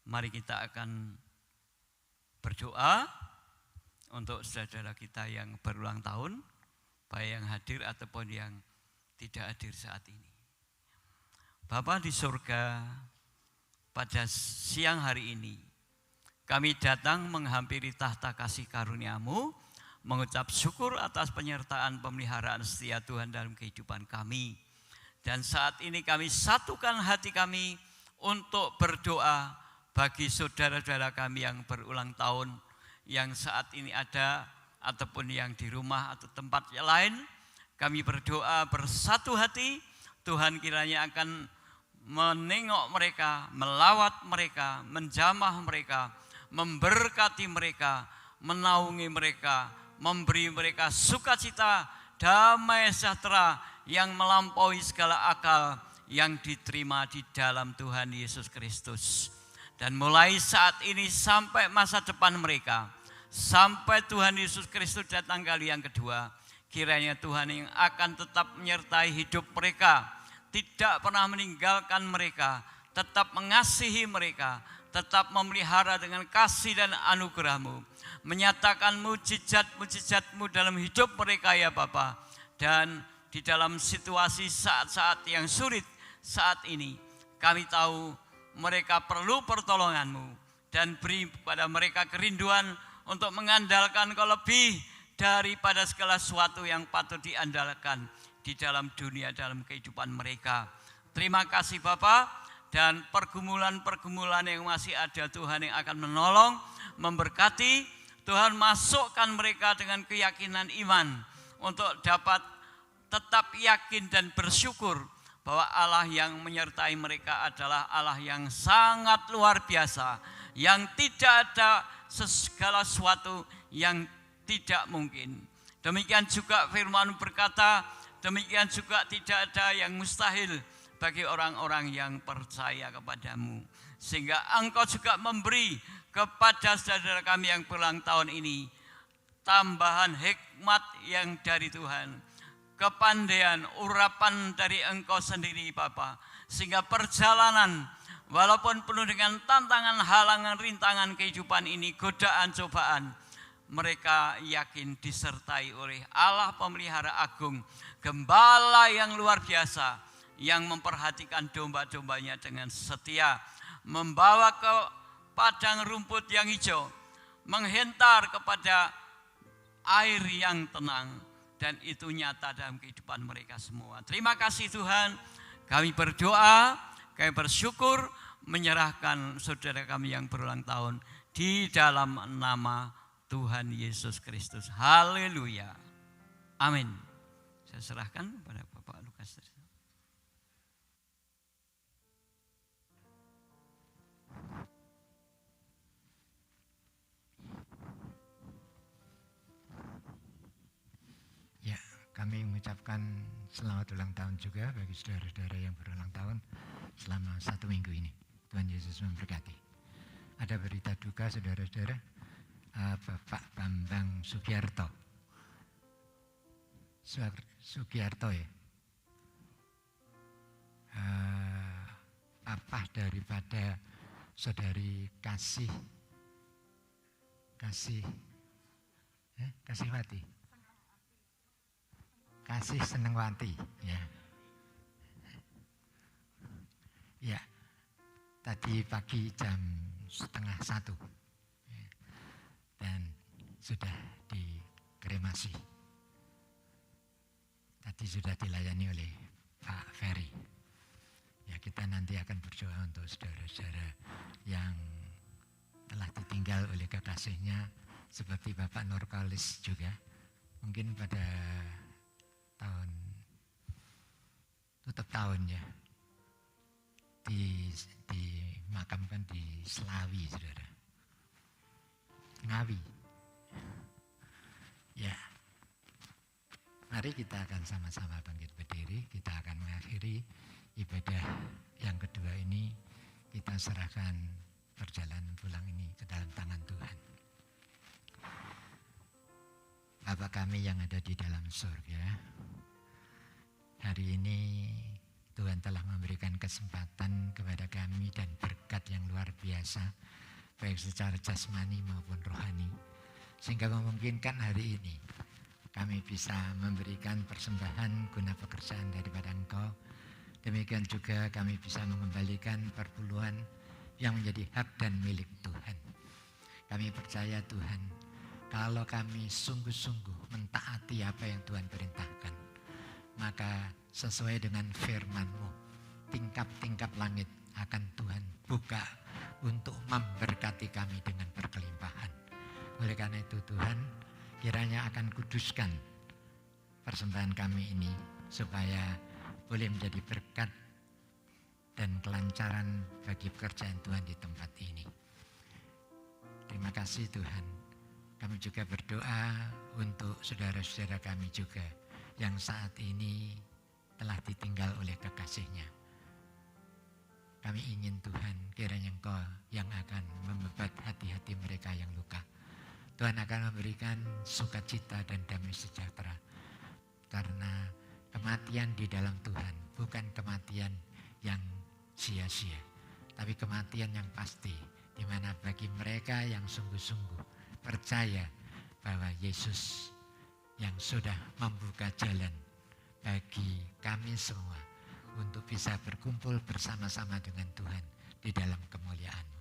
Mari kita akan berdoa untuk saudara kita yang berulang tahun, baik yang hadir ataupun yang tidak hadir saat ini. Bapa di surga, pada siang hari ini, kami datang menghampiri tahta kasih karunia-Mu, mengucap syukur atas penyertaan pemeliharaan setia Tuhan dalam kehidupan kami. Dan saat ini kami satukan hati kami untuk berdoa bagi saudara-saudara kami yang berulang tahun, yang saat ini ada ataupun yang di rumah atau tempat yang lain. Kami berdoa bersatu hati, Tuhan kiranya akan menengok mereka, melawat mereka, menjamah mereka, memberkati mereka, menaungi mereka, memberi mereka sukacita, damai sejahtera yang melampaui segala akal yang diterima di dalam Tuhan Yesus Kristus. Dan mulai saat ini sampai masa depan mereka, sampai Tuhan Yesus Kristus datang kali yang kedua, kiranya Tuhan yang akan tetap menyertai hidup mereka, tidak pernah meninggalkan mereka, tetap mengasihi mereka, tetap memelihara dengan kasih dan anugerah-Mu, menyatakan mujizat-mujizat-Mu dalam hidup mereka ya Bapa. Dan di dalam situasi saat-saat yang sulit saat ini, kami tahu mereka perlu pertolongan-Mu, dan beri kepada mereka kerinduan untuk mengandalkan Kau lebih daripada segala sesuatu yang patut diandalkan di dalam dunia, dalam kehidupan mereka. Terima kasih Bapa, dan pergumulan-pergumulan yang masih ada Tuhan yang akan menolong, memberkati. Tuhan masukkan mereka dengan keyakinan iman untuk dapat tetap yakin dan bersyukur bahwa Allah yang menyertai mereka adalah Allah yang sangat luar biasa, yang tidak ada segala sesuatu yang tidak mungkin. Demikian juga firman berkata, demikian juga tidak ada yang mustahil bagi orang-orang yang percaya kepadamu. Sehingga Engkau juga memberi kepada saudara kami yang berulang tahun ini tambahan hikmat yang dari Tuhan, kepandaian, urapan dari Engkau sendiri Bapa, sehingga perjalanan walaupun penuh dengan tantangan, halangan, rintangan kehidupan ini, godaan, cobaan, mereka yakin disertai oleh Allah pemelihara agung, gembala yang luar biasa, yang memperhatikan domba-dombanya dengan setia, membawa ke padang rumput yang hijau, menghentar kepada air yang tenang, dan itu nyata dalam kehidupan mereka semua. Terima kasih Tuhan, kami berdoa, kami bersyukur, menyerahkan saudara kami yang berulang tahun di dalam nama Tuhan Yesus Kristus. Haleluya. Amin. Saya serahkan kepada Bapak Lukas. Ya, kami mengucapkan selamat ulang tahun juga bagi saudara-saudara yang berulang tahun selama 1 minggu ini. Tuhan Yesus memberkati. Ada berita duka saudara-saudara, Bapak Bambang Sugiarto. Sugiarto ya. Papa daripada saudari Kasihwati. Kasih Senengwati ya. Ya. Tadi pagi jam 12:30 ya, dan sudah dikremasi. Tadi sudah dilayani oleh Pak Ferry. Ya, kita nanti akan berdoa untuk saudara-saudara yang telah ditinggal oleh kekasihnya, seperti Bapak Nurkalis juga. Mungkin pada tutup tahun ya, dimakamkan di Selawi, saudara. Ngawi. Ya, Mari kita akan sama-sama bangkit berdiri. Kita akan mengakhiri ibadah yang kedua ini. Kita serahkan perjalanan pulang ini ke dalam tangan Tuhan. Bapa kami yang ada di dalam surga, hari ini Tuhan telah memberikan kesempatan kepada kami dan berkat yang luar biasa, baik secara jasmani maupun rohani, sehingga memungkinkan hari ini kami bisa memberikan persembahan guna pekerjaan daripada Engkau. Demikian juga kami bisa mengembalikan perpuluhan yang menjadi hak dan milik Tuhan. Kami percaya Tuhan, kalau kami sungguh-sungguh mentaati apa yang Tuhan perintahkan, maka sesuai dengan firman-Mu, tingkap-tingkap langit akan Tuhan buka untuk memberkati kami dengan berkelimpahan. Oleh karena itu Tuhan, kiranya akan kuduskan persembahan kami ini supaya boleh menjadi berkat dan kelancaran bagi pekerjaan Tuhan di tempat ini. Terima kasih Tuhan. Kami juga berdoa untuk saudara-saudara kami juga yang saat ini telah ditinggal oleh kekasihnya. Kami ingin Tuhan, kiranya Engkau yang akan membebat hati-hati mereka yang luka. Tuhan akan memberikan sukacita dan damai sejahtera. Karena kematian di dalam Tuhan bukan kematian yang sia-sia, tapi kematian yang pasti, di mana bagi mereka yang sungguh-sungguh percaya bahwa Yesus yang sudah membuka jalan bagi kami semua untuk bisa berkumpul bersama-sama dengan Tuhan di dalam kemuliaan-Mu.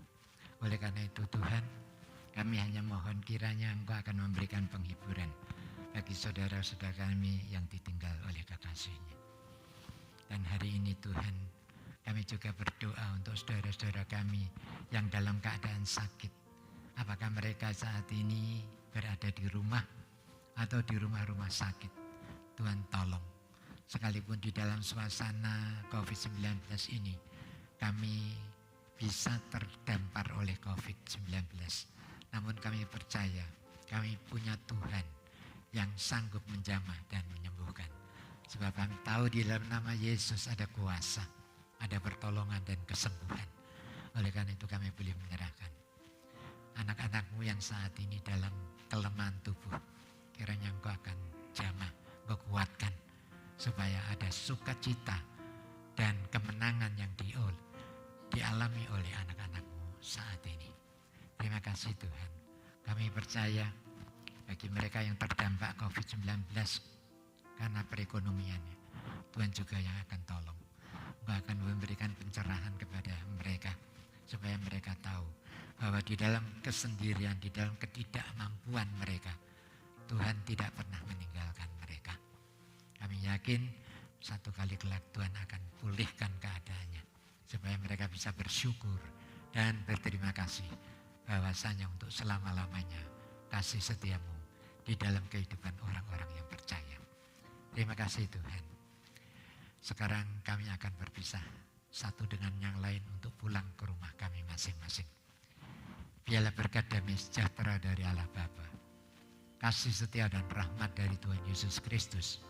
Oleh karena itu Tuhan, kami hanya mohon kiranya Engkau akan memberikan penghiburan bagi saudara-saudara kami yang ditinggal oleh kekasihnya. Dan hari ini Tuhan, kami juga berdoa untuk saudara-saudara kami yang dalam keadaan sakit. Apakah mereka saat ini berada di rumah atau di rumah-rumah sakit? Tuhan tolong. Sekalipun di dalam suasana COVID-19 ini, kami bisa terdampar oleh COVID-19. Namun kami percaya, kami punya Tuhan yang sanggup menjamah dan menyembuhkan. Sebab kami tahu di dalam nama Yesus ada kuasa, ada pertolongan dan kesembuhan. Oleh karena itu kami boleh menyerahkan anak-anak-Mu yang saat ini dalam kelemahan tubuh. Kiranya Engkau akan jamah, Engkau kuatkan, supaya ada sukacita dan kemenangan yang dialami oleh anak-anak-Mu saat ini. Terima kasih Tuhan. Kami percaya bagi mereka yang terdampak COVID-19 karena perekonomiannya, Tuhan juga yang akan tolong. Engkau akan memberikan pencerahan kepada mereka supaya mereka tahu bahwa di dalam kesendirian, di dalam ketidakmampuan mereka, Tuhan tidak pernah meninggalkan mereka. Kami yakin satu kali kelak Tuhan akan pulihkan keadaannya supaya mereka bisa bersyukur dan berterima kasih bahwasanya untuk selama-lamanya kasih setia-Mu di dalam kehidupan orang-orang yang percaya. Terima kasih Tuhan. Sekarang kami akan berpisah satu dengan yang lain untuk pulang ke rumah kami masing-masing. Biarlah berkat damai sejahtera dari Allah Bapa, kasih setia dan rahmat dari Tuhan Yesus Kristus,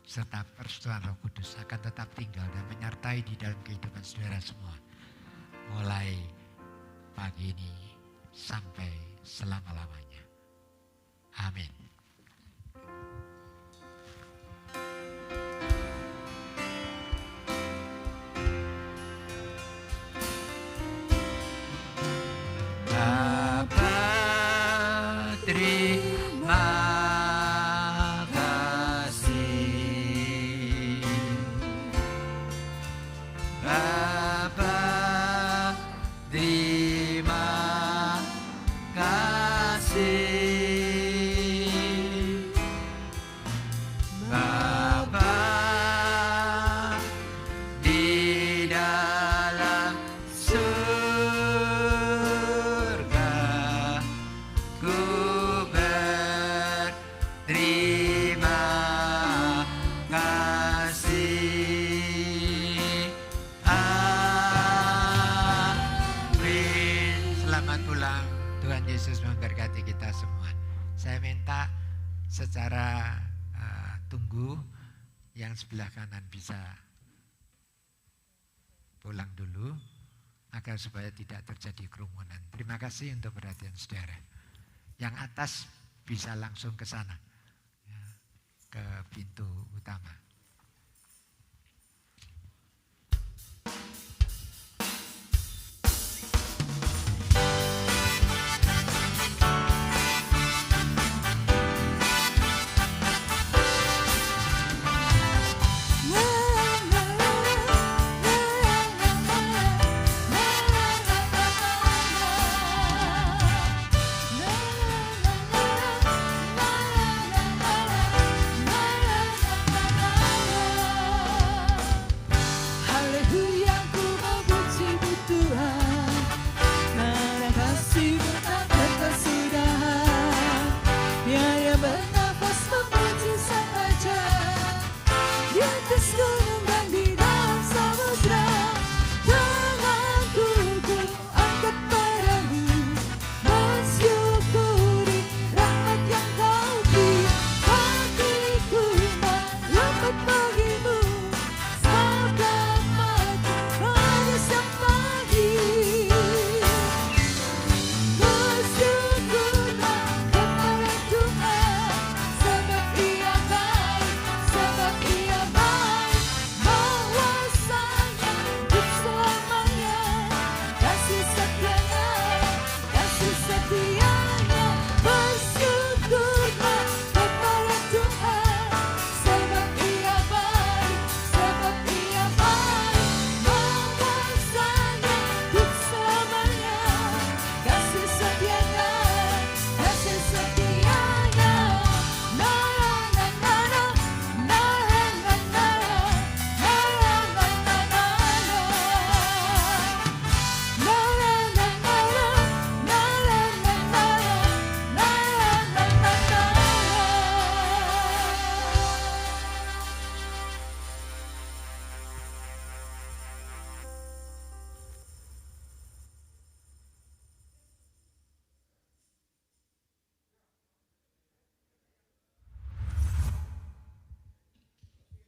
serta persekutuan Roh Kudus akan tetap tinggal dan menyertai di dalam kehidupan saudara semua, mulai pagi ini sampai selama-lamanya. Amin. Bapa, terima kasih. Bapa, terima kasih. Yang sebelah kanan bisa pulang dulu agar supaya tidak terjadi kerumunan. Terima kasih untuk perhatian saudara. Yang atas bisa langsung ke sana, ya, ke pintu utama. Dapat